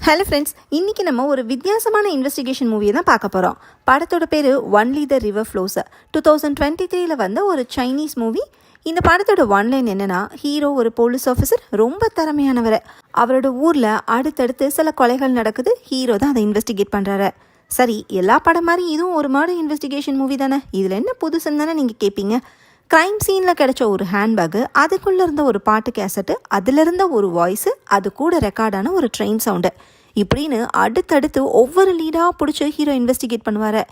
Hello friends, இன்றைக்கி நம்ம ஒரு வித்தியாசமான இன்வெஸ்டிகேஷன் மூவியை தான் பார்க்க போகிறோம். படத்தோட பேர் ஒன்லி த ரிவர் ஃப்ளோஸ். 2023 வந்த ஒரு சைனீஸ் மூவி. இந்த படத்தோட ஒன்லைன் என்னென்னா, ஹீரோ ஒரு போலீஸ் ஆஃபீஸர், ரொம்ப திறமையானவர். அவரோட ஊரில் அடுத்தடுத்து சில கொலைகள் நடக்குது. ஹீரோ தான் அதை இன்வெஸ்டிகேட் பண்ணுறாரு. சரி, எல்லா படம் மாதிரி இதுவும் ஒரு மர்டர் இன்வெஸ்டிகேஷன் மூவி தானே, இதில் என்ன புதுசுன்னு தானே நீங்கள் கேட்பீங்க. க்ரைம் சீனில் கிடச்ச ஒரு ஹேண்ட்பேக்கு, அதுக்குள்ளே இருந்த ஒரு பாட்டு கேசட்டு, அதில் இருந்த ஒரு வாய்ஸு, அது கூட ரெக்கார்டான ஒரு ட்ரெயின் சவுண்டு, இப்படின்னு அடுத்தடுத்து ஒவ்வொரு லீடாக பிடிச்சி ஹீரோ இன்வெஸ்டிகேட் பண்ணுவார்.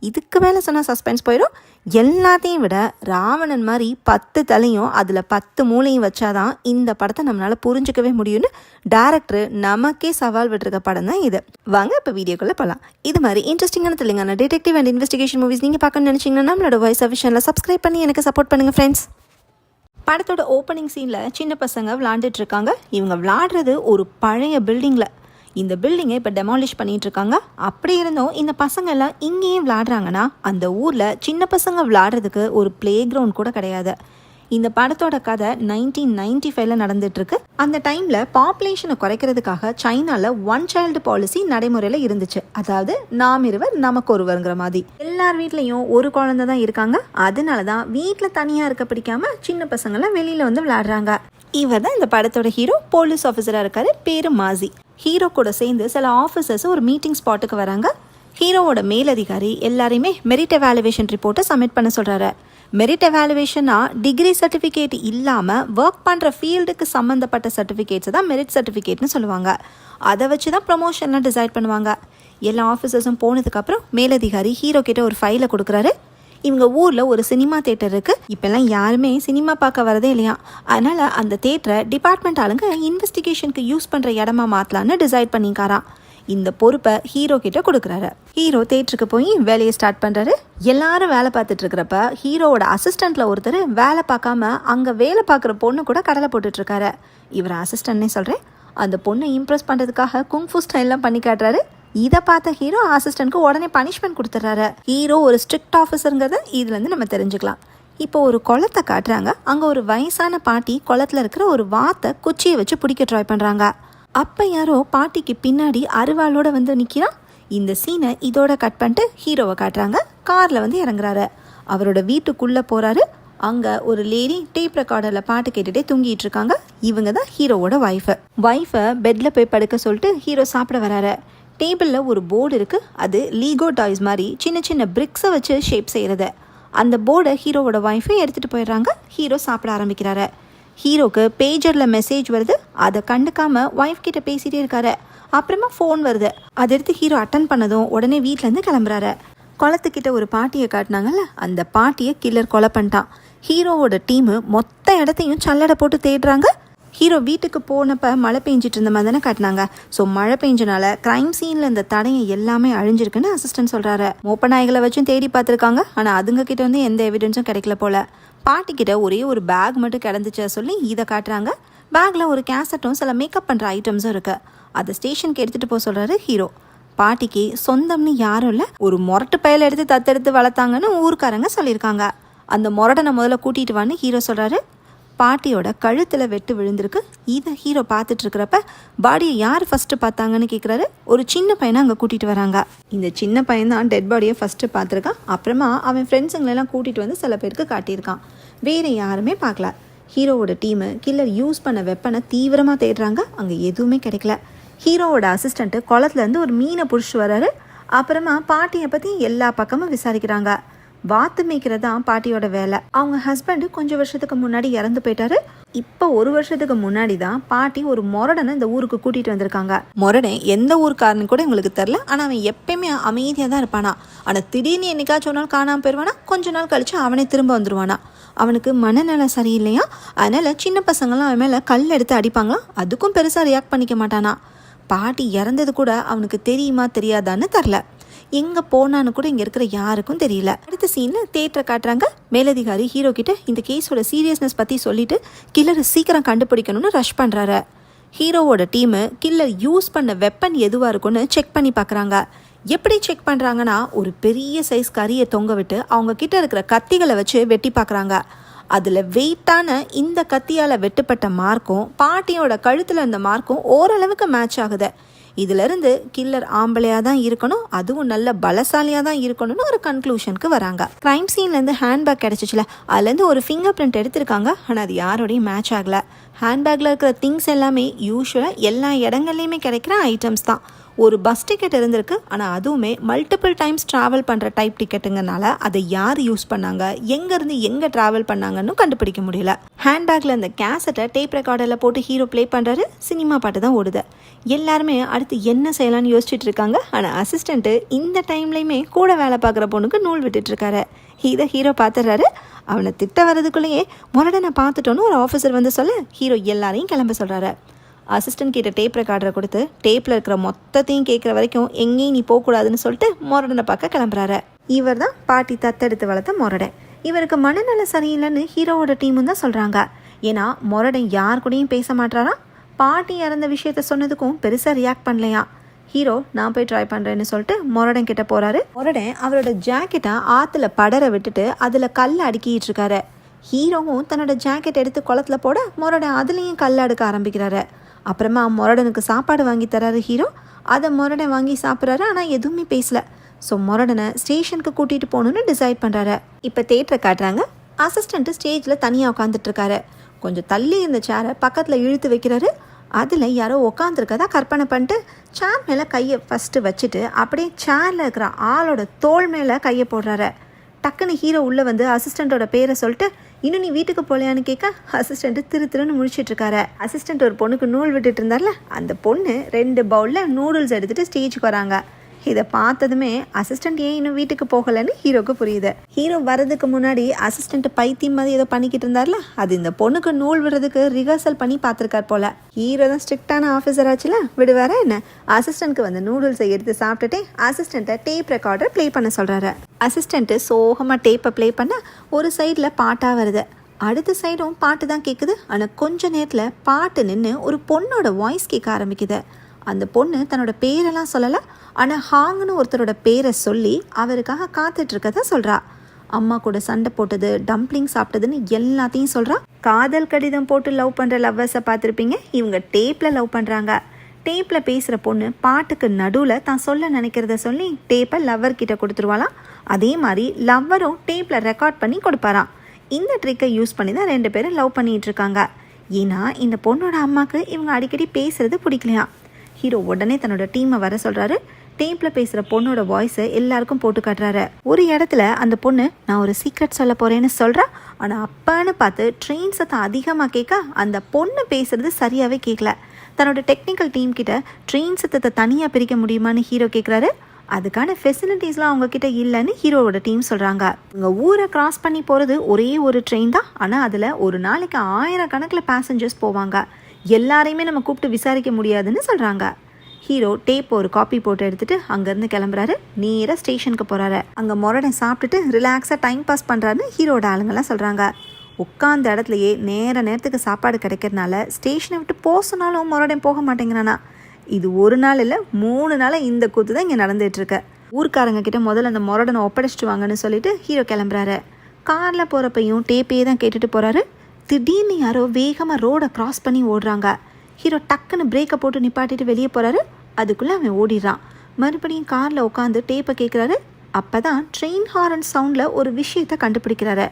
இதுக்கு மேலே சொன்னால் சஸ்பென்ஸ் போயிடும். எல்லாத்தையும் விட ராவணன் மாதிரி 10 தலையும் அதில் 10 மூளையும் வச்சாதான் இந்த படத்தை நம்மளால் புரிஞ்சிக்கவே முடியும்னு டைரக்டர் நமக்கே சவால் விட்டுருக்க படம் தான் இது. வாங்க இப்போ வீடியோக்குள்ளே போகலாம். இது மாதிரி இன்ட்ரெஸ்டிங்கான Telangana detective and investigation movies நீங்கள் பார்க்கணும்னு நினச்சிங்கன்னா நம்மளோட வாய்ஸ் அஃபிஷியலில் சப்ஸ்கிரைப் பண்ணி எனக்கு சப்போர்ட் பண்ணுங்கள் ஃப்ரெண்ட்ஸ். படத்தோட ஓப்பனிங் சீனில் சின்ன பசங்க விளாண்டுட்டு இருக்காங்க. இவங்க விளாடுறது ஒரு பழைய பில்டிங்கில். இந்த பில்டிங்கை இப்போ டெமாலிஷ் பண்ணிட்டு இருக்காங்க. அப்படி இருந்தும் இந்த பசங்க எல்லாம் இங்கேயும் விளாடுறாங்கன்னா, அந்த ஊரில் சின்ன பசங்க விளாடுறதுக்கு ஒரு பிளே கிரவுண்ட் கூட கிடையாது. இந்த படத்தோட கதை 1995 நடந்துட்டு இருக்கு. அந்த டைம்ல பாப்புலேஷனை குறைக்கிறதுக்காக சைனால ஒன் சைல்டு பாலிசி நடைமுறையில இருந்துச்சு. அதாவது நாம் இருவர் நமக்கு ஒருவருங்கிற மாதிரி. எல்லார் வீட்லயும் ஒரு குழந்தை தான் இருக்காங்க. அதனாலதான் வீட்டுல தனியா இருக்க பிடிக்காம சின்ன பசங்க எல்லாம் வெளியில வந்து விளையாடுறாங்க. இவர் தான் இந்த படத்தோட ஹீரோ. போலீஸ் ஆஃபீஸரா இருக்காரு, பேரு மாசி. ஹீரோ கூட சேர்ந்து சில ஆஃபீஸர்ஸ் ஒரு மீட்டிங் ஸ்பாட்டுக்கு வராங்க. ஹீரோவோட மேலதிகாரி எல்லாரையுமே மெரிட் எவாலுவேஷன் ரிப்போர்ட்டை சப்மிட் பண்ண சொல்றாரு. மெரிட் எவாலுவேஷனா டிகிரி சர்டிஃபிகேட் இல்லாமல் ஒர்க் பண்ணுற ஃபீல்டுக்கு சம்மந்தப்பட்ட சர்டிஃபிகேட்ஸை தான் மெரிட் சர்டிஃபிகேட்னு சொல்லுவாங்க. அதை வச்சு தான் ப்ரமோஷன்லாம் டிசைட் பண்ணுவாங்க. எல்லா ஆஃபீஸர்ஸும் போனதுக்கப்புறம் மேலதிகாரி ஹீரோ கிட்ட ஒரு ஃபைலை கொடுக்குறாரு. இவங்க ஊரில் ஒரு சினிமா தேட்டர் இருக்குது. இப்போல்லாம் யாருமே சினிமா பார்க்க வரதே இல்லையா. அதனால் அந்த தேட்டரை டிபார்ட்மெண்ட் ஆளுங்க இன்வெஸ்டிகேஷனுக்கு யூஸ் பண்ணுற இடமா மாற்றலான்னு டிசைட் பண்ணிக்காராம். இந்த பொறுப்பை ஹீரோ கிட்ட கொடுக்குறாரு. ஹீரோ தேட்டருக்கு போய் வேலையை ஸ்டார்ட் பண்ணுறாரு. எல்லாரும் வேலை பார்த்துட்டு இருக்கிறப்ப ஹீரோவோட அசிஸ்டண்ட்டில் ஒருத்தர் வேலை பார்க்காம அங்கே வேலை பார்க்குற பொண்ணு கூட கடலை போட்டுட்ருக்காரு. இவர் அசிஸ்டன்ட்னே சொல்கிறேன். அந்த பொண்ணை இம்ப்ரெஸ் பண்ணுறதுக்காக குங்ஃபு ஸ்டைல்லாம் பண்ணி காட்டுறாரு. இதை பார்த்த ஹீரோ அசிஸ்டன்ட்க்கு உடனே பனிஷ்மெண்ட் கொடுத்துட்றாரு. ஹீரோ ஒரு ஸ்ட்ரிக்ட் ஆஃபீஸருங்கிறத இதுலேருந்து நம்ம தெரிஞ்சுக்கலாம். இப்போ ஒரு குளத்தை காட்டுறாங்க. அங்கே ஒரு வயசான பாட்டி குளத்தில் இருக்கிற ஒரு வாத்தை குச்சியை வச்சு பிடிக்க ட்ரை பண்ணுறாங்க. அப்போ யாரோ பாட்டிக்கு பின்னாடி அருவாளோட வந்து நிற்கிறான். இந்த சீனை இதோட கட் பண்ணிட்டு ஹீரோவை காட்டுறாங்க. காரில் வந்து இறங்குறாரு. அவரோட வீட்டுக்குள்ளே போகிறாரு. அங்கே ஒரு லேடி டேப் ரெக்கார்டரில் பாட்டு கேட்டுகிட்டே தூங்கிட்டு இருக்காங்க. இவங்க தான் ஹீரோவோட ஒய்ஃபை பெட்டில் போய் படுக்க சொல்லிட்டு ஹீரோ சாப்பிட வராரு. டேபிளில் ஒரு போர்டு இருக்குது. அது லீகோ டாய்ஸ் மாதிரி சின்ன சின்ன பிரிக்ஸை வச்சு ஷேப் செய்கிறது. அந்த போர்டை ஹீரோவோட ஒய்ஃபை எடுத்துகிட்டு போயிடுறாங்க. ஹீரோ சாப்பிட ஆரம்பிக்கிறாரு. ஹீரோக்கு பேஜரில் மெசேஜ் வருது. அதை கண்டுக்காமல் ஒய்ஃப் கிட்ட பேசிகிட்டே இருக்காரு. அப்புறமா ஃபோன் வருது. அதை எடுத்து ஹீரோ அட்டன் பண்ணதும் உடனே வீட்டிலேருந்து கிளம்புறாரு. குளத்துக்கிட்ட ஒரு பாட்டியை காட்டினாங்கல்ல, அந்த பாட்டியை கில்லர் கொலை பண்ணிட்டான். ஹீரோவோட டீமு மொத்த இடத்தையும் சல்லடை போட்டு தேடுறாங்க. ஹீரோ வீட்டுக்கு போனப்போ மழை பெஞ்சிட்டு இருந்த மாதிரி தானே காட்டினாங்க. ஸோ மழை பெஞ்சனால க்ரைம் சீனில் இந்த தடையை எல்லாமே அழிஞ்சிருக்குன்னு அசிஸ்டன்ட் சொல்கிறாரு. மோப்ப நாய்களை வச்சும் தேடி பார்த்துருக்காங்க. ஆனால் அதுங்க கிட்ட வந்து எந்த எவிடன்ஸும் கிடைக்கல போல. பாட்டிக்கிட்ட ஒரே ஒரு பேக் மட்டும் கிடந்துச்ச சொல்லி இதை காட்டுறாங்க. பேக்கில் ஒரு கேசட்டும் சில மேக்கப் பண்ணுற ஐட்டம்ஸும் இருக்குது. அதை ஸ்டேஷனுக்கு எடுத்துகிட்டு போக சொல்கிறாரு ஹீரோ. பாட்டிக்கு சொந்தம்னு யாரும் இல்லை, ஒரு முரட்டு பயலை எடுத்து தத்தெடுத்து வளர்த்தாங்கன்னு ஊருக்காரங்க சொல்லியிருக்காங்க. அந்த முரடனை முதல்ல கூட்டிகிட்டு வான்னு ஹீரோ சொல்கிறாரு. பாட்டியோட கழுத்தில் வெட்டு விழுந்திருக்கு. இதை ஹீரோ பார்த்துட்டு இருக்கிறப்ப பாடியை யார் ஃபஸ்ட்டு பார்த்தாங்கன்னு கேட்குறாரு. ஒரு சின்ன பையனை அங்கே கூட்டிகிட்டு வராங்க. இந்த சின்ன பையன் தான் டெட் பாடியை ஃபஸ்ட்டு பார்த்துருக்கான். அப்புறமா அவன் ஃப்ரெண்ட்ஸுங்களெல்லாம் கூட்டிகிட்டு வந்து சில பேருக்கு காட்டியிருக்கான். வேறு யாருமே பார்க்கல. ஹீரோவோட டீமு கில்லர் யூஸ் பண்ண வெப்பனை தீவிரமாக தேடுறாங்க. அங்கே எதுவுமே கிடைக்கல. ஹீரோவோட அசிஸ்டண்ட்டு குளத்துலேருந்து ஒரு மீனை பிடிச்சிட்டு வர்றாரு. அப்புறமா பாட்டியை பற்றி எல்லா பக்கமும் விசாரிக்கிறாங்க. வாத்து மேய்க்கிறது தான் பாட்டியோட வேலை. அவங்க ஹஸ்பண்டு கொஞ்சம் வருஷத்துக்கு முன்னாடி இறந்து போயிட்டாரு. இப்போ 1 வருஷத்துக்கு முன்னாடி தான் பாட்டி ஒரு முரடனை இந்த ஊருக்கு கூட்டிகிட்டு வந்திருக்காங்க. முரடன் எந்த ஊருக்காரன்னு கூட உங்களுக்கு தெரில. ஆனால் அவன் எப்பயுமே அமைதியாக தான் இருப்பானா. ஆனால் திடீர்னு என்னைக்காச்சும் ஒரு நாள் காணாமல் போயிடுவானா. கொஞ்ச நாள் கழிச்சு அவனே திரும்ப வந்துடுவானா. அவனுக்கு மனநலம் சரியில்லையா. அதனால் சின்ன பசங்களாம் அவன் மேலே கல் எடுத்து அடிப்பாங்களாம். அதுக்கும் பெருசாக ரியாக்ட் பண்ணிக்க மாட்டானா. பாட்டி இறந்தது கூட அவனுக்கு தெரியுமா தெரியாதான்னு தெரில. எங்கே போனான்னு கூட இங்கே இருக்கிற யாருக்கும் தெரியல. அடுத்த சீனில் தேட்டரை காட்டுறாங்க. மேலதிகாரி ஹீரோ கிட்ட இந்த கேஸோட சீரியஸ்னஸ் பற்றி சொல்லிட்டு கில்லரை சீக்கிரம் கண்டுபிடிக்கணும்னு ரஷ் பண்ணுறாரு. ஹீரோவோட டீமு கில்லர் யூஸ் பண்ண வெப்பன் எதுவாக இருக்குன்னு செக் பண்ணி பார்க்குறாங்க. எப்படி செக் பண்ணுறாங்கன்னா, ஒரு பெரிய சைஸ் கரியை தொங்க விட்டு அவங்க கிட்ட இருக்கிற கத்திகளை வச்சு வெட்டி பார்க்குறாங்க. அதில் வெயிட்டான இந்த கத்தியால் வெட்டுப்பட்ட மார்க்கும் பாட்டியோட கழுத்தில் இருந்த மார்க்கும் ஓரளவுக்கு மேட்ச் ஆகுது. இதிலிருந்து கில்லர் ஆம்பளையாக தான் இருக்கணும், அதுவும் நல்ல பலசாலியாக தான் இருக்கணும்னு ஒரு கன்க்ளூஷனுக்கு வராங்க. க்ரைம் சீன்லேருந்து ஹேண்ட்பேக் கிடச்சிச்சுல, அதுலேருந்து ஒரு ஃபிங்கர் பிரிண்ட் எடுத்திருக்காங்க. ஆனால் அது யாரோடையும் மேட்ச் ஆகலை. ஹேண்ட்பேக்கில் இருக்கிற திங்ஸ் எல்லாமே யூஸ்வலாக எல்லா இடங்கள்லையுமே கிடைக்கிற ஐட்டம்ஸ் தான். ஒரு பஸ் டிக்கெட் இருந்திருக்கு, ஆனால் அதுவுமே மல்டிபிள் டைம்ஸ் ட்ராவல் பண்ணுற டைப் டிக்கெட்டுங்கனால அதை யார் யூஸ் பண்ணாங்க, எங்கேருந்து எங்கே ட்ராவல் பண்ணாங்கன்னு கண்டுபிடிக்க முடியல. ஹேண்ட்பேக்கில் அந்த கேசட்டை டேப் ரெக்கார்டரில் போட்டு ஹீரோ ப்ளே பண்ணுறாரு. சினிமா பாட்டு தான் ஓடுது. எல்லாருமே அடுத்து என்ன செய்யலான்னு யோசிச்சுட்டு இருக்காங்க. ஆனால் அசிஸ்டண்ட்டு இந்த டைம்லையுமே கூட வேலை பார்க்குற பொண்ணுக்கு நூல் விட்டுட்ருக்காரு. இதை ஹீரோ பார்த்துடுறாரு. அவனை திட்ட வர்றதுக்குள்ளேயே முரடனை பார்த்துட்டோன்னு ஒரு ஆஃபீஸர் வந்து சொல்ல ஹீரோ எல்லாரையும் கிளம்ப சொல்கிறாரு. அசிஸ்டன்ட் கிட்ட டேப் ரெக்கார்டரை கொடுத்து டேப்பில் இருக்கிற மொத்தத்தையும் கேட்குற வரைக்கும் எங்கேயும் நீ போகக்கூடாதுன்னு சொல்லிட்டு முரடனை பார்க்க கிளம்புறாரு. இவர் தான் பாட்டி தத்தெடுத்து வளர்த்த முரடன். இவருக்கு மனநல சரியில்லைன்னு ஹீரோவோட டீமும் தான் சொல்கிறாங்க. ஏன்னா முரடன் யார் கூடயும் பேச மாட்டாரா. பாட்டி இறந்த விஷயத்த சொன்னதுக்கும் பெருசாக ரியாக்ட் பண்ணலையா. ஹீரோ நான் போய் ட்ரை பண்ணுறேன்னு சொல்லிட்டு முரடன் கிட்ட போகிறாரு. முரடன் அவரோட ஜாக்கெட்டை ஆற்றுல படர விட்டுட்டு அதில் கல் அடுக்கிட்டு இருக்காரு. ஹீரோவும் தன்னோட ஜாக்கெட் எடுத்து குளத்துல போட முரடன் அதுலேயும் கல் அடுக்க ஆரம்பிக்கிறாரு. அப்புறமா முரடனுக்கு சாப்பாடு வாங்கி தராரு ஹீரோ. அதை முரடன் வாங்கி சாப்பிட்றாரு. ஆனால் எதுவுமே பேசல. ஸோ முரடனை ஸ்டேஷனுக்கு கூட்டிகிட்டு போகணுன்னு டிசைட் பண்ணுறாரு. இப்போ தேட்டரை காட்டுறாங்க. அசிஸ்டண்ட்டு ஸ்டேஜில் தனியாக உட்காந்துட்ருக்காரு. கொஞ்சம் தள்ளி இருந்த சேரை பக்கத்தில் இழுத்து வைக்கிறாரு. அதில் யாரோ உட்காந்துருக்கதா கற்பனை பண்ணிட்டு சேர் மேலே கையை ஃபஸ்ட்டு வச்சுட்டு அப்படியே சேரில் இருக்கிற ஆளோட தோள் மேலே கையை போடுறாரு. டக்குன்னு ஹீரோ உள்ளே வந்து அசிஸ்டண்ட்டோட பேரை சொல்லிட்டு இன்னும் நீ வீட்டுக்கு போகலையான்னு கேட்க அசிஸ்டண்ட்டு திருன்னு முழிச்சிட்டு இருக்காரு. அசிஸ்டண்ட் ஒரு பொண்ணுக்கு நூல் விட்டுட்டு இருந்தார்ல, அந்த பொண்ணு 2 பவுலில் நூடுல்ஸ் எடுத்துகிட்டு ஸ்டேஜுக்கு வராங்க. இதை பார்த்ததுமே அசிஸ்டண்ட் ஏன் இன்னும் வீட்டுக்கு போகலைன்னு ஹீரோக்கு புரியுது. ஹீரோ வரதுக்கு முன்னாடி அசிஸ்டண்ட் பைத்தியம் மாதிரி ஏதோ பண்ணிக்கிட்டு இருந்தார்ல, அது இந்த பொண்ணுக்கு நூல் விடுறதுக்கு ரிஹர்சல் பண்ணி பார்த்துருக்கார் போல. ஹீரோ தான் ஸ்ட்ரிக்டான ஆஃபீஸர் ஆச்சுல, விடுவாரா என்ன? அசிஸ்டண்ட்க்கு வந்து நூடுல்ஸை எடுத்து சாப்பிட்டுட்டே அசிஸ்டண்ட்டை டேப் ரெக்கார்டர் ப்ளே பண்ண சொல்கிறாரு. அசிஸ்டண்ட்டு சோகமாக டேப்பை ப்ளே பண்ண ஒரு சைடில் பாட்டாக வருது, அடுத்த சைடும் பாட்டு தான் கேட்குது. ஆனால் கொஞ்ச நேரத்தில் பாட்டு நின்று ஒரு பொண்ணோட வாய்ஸ் கேட்க ஆரம்பிக்குது. அந்த பொண்ணு தன்னோட பேரெல்லாம் சொல்லலை, ஆனால் ஹாங்னு ஒருத்தரோட பேரை சொல்லி அவருக்காக காத்துட்ருக்கதா சொல்கிறா. அம்மா கூட சண்டை போட்டது, டம்ப்ளிங் சாப்பிட்டதுன்னு எல்லாத்தையும் சொல்கிறா. காதல் கடிதம் போட்டு லவ் பண்ணுற லவ்வர்ஸை பார்த்துருப்பீங்க. இவங்க டேப்பில் லவ் பண்ணுறாங்க. டேப்பில் பேசுகிற பொண்ணு பாட்டுக்கு நடுவில் தான் சொல்ல நினைக்கிறத சொல்லி டேப்பை லவ்வர்கிட்ட கொடுத்துருவாளாம். அதே மாதிரி லவ்வரும் டேப்பில் ரெக்கார்ட் பண்ணி கொடுப்பாராம். இந்த ட்ரிக்கை யூஸ் பண்ணி தான் 2 பேரும் லவ் பண்ணிகிட்டு இருக்காங்க. ஏன்னா இந்த பொண்ணோட அம்மாவுக்கு இவங்க அடிக்கடி பேசுறது பிடிக்கலையா. ஹீரோ உடனே தன்னோட டீமை வர சொல்கிறாரு. டேப்பில் பேசுகிற பொண்ணோட வாய்ஸை எல்லாருக்கும் போட்டு காட்டுறாரு. ஒரு இடத்துல அந்த பொண்ணு நான் ஒரு சீக்ரெட் சொல்ல போகிறேன்னு சொல்கிறா. ஆனால் அப்பன்னு பார்த்து ட்ரெயின் சத்தம் அதிகமாக கேட்க அந்த பொண்ணு பேசுகிறது சரியாகவே கேட்கல. தன்னோட டெக்னிக்கல் டீம் கிட்ட ட்ரெயின் சத்தத்தை தனியாக பிரிக்க முடியுமான்னு ஹீரோ கேட்குறாரு. அதுக்கான ஃபெசிலிட்டிஸ்லாம் அவங்கக்கிட்ட இல்லைன்னு ஹீரோவோட டீம் சொல்கிறாங்க. இங்கே ஊரை கிராஸ் பண்ணி போகிறது ஒரே ஒரு ட்ரெயின் தான். ஆனால் அதில் ஒரு நாளைக்கு 1000 கணக்கில் பேசஞ்சர்ஸ் போவாங்க. எல்லாரையுமே நம்ம கூப்பிட்டு விசாரிக்க முடியாதுன்னு சொல்கிறாங்க. ஹீரோ டேப் ஒரு காப்பி போட்டு எடுத்துகிட்டு அங்கேருந்து கிளம்புறாரு. நேராக ஸ்டேஷனுக்கு போகிறாரு. அங்கே முரடன் சாப்பிட்டுட்டு ரிலாக்ஸாக டைம் பாஸ் பண்ணுறாருன்னு ஹீரோட ஆளுங்கெல்லாம் சொல்கிறாங்க. உட்காந்த இடத்துலையே நேரத்துக்கு சாப்பாடு கிடைக்கிறதுனால ஸ்டேஷனை விட்டு போக சொன்னாலும் முரடன் போக மாட்டேங்கிறானா. இது ஒரு நாள் இல்லை, 3 நாளாக இந்த கூத்து தான் இங்கே நடந்துகிட்ருக்கு. ஊர்க்காரங்க கிட்ட முதல்ல அந்த முரடனை ஒப்படைச்சிட்டு வாங்கன்னு சொல்லிட்டு ஹீரோ கிளம்புறாரு. காரில் போகிறப்பையும் டேப்பே தான் கேட்டுட்டு போகிறாரு. திடீர்னு யாரோ வேகமாக ரோடை கிராஸ் பண்ணி ஓடுறாங்க. ஹீரோ டக்குன்னு பிரேக்கை போட்டு நிப்பாட்டிட்டு வெளியே போகிறாரு. அதுக்குள்ளே அவன் ஓடிடுறான். மறுபடியும் காரில் உட்காந்து டேப்பை கேட்குறாரு. அப்போ தான் ட்ரெயின் ஹாரன் சவுண்டில் ஒரு விஷயத்தை கண்டுபிடிக்கிறாரு.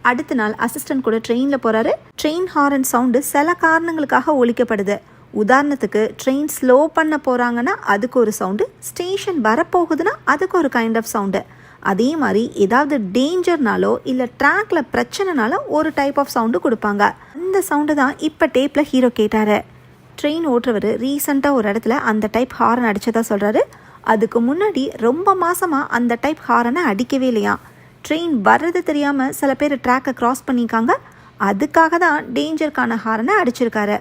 அடுத்த நாள் அசிஸ்டன்ட் கூட ட்ரெயினில் போகிறாரு. ட்ரெயின் ஹாரன் சவுண்டு சில காரணங்களுக்காக ஒலிக்கப்படுது. உதாரணத்துக்கு ட்ரெயின் ஸ்லோ பண்ண போகிறாங்கன்னா அதுக்கு ஒரு சவுண்டு, ஸ்டேஷன் வரப்போகுதுன்னா அதுக்கு ஒரு கைண்ட் ஆஃப் சவுண்டு. அதே மாதிரி ஏதாவது டேஞ்சர்னாலோ இல்லை ட்ராக்ல பிரச்சனைனால ஒரு டைப் ஆஃப் சவுண்டு கொடுப்பாங்க. அந்த சவுண்டு தான் இப்போ டேப்பில் ஹீரோ கேட்டார். ட்ரெயின் ஓட்டுறவர் ரீசெண்டாக ஒரு இடத்துல அந்த டைப் ஹாரன் அடித்ததா சொல்கிறாரு. அதுக்கு முன்னாடி ரொம்ப மாதமாக அந்த டைப் ஹாரனை அடிக்கவே இல்லையா. ட்ரெயின் வர்றது தெரியாமல் சில பேர் ட்ராக்கை கிராஸ் பண்ணியிருக்காங்க. அதுக்காக தான் டேஞ்சருக்கான ஹாரனை அடிச்சிருக்காரு.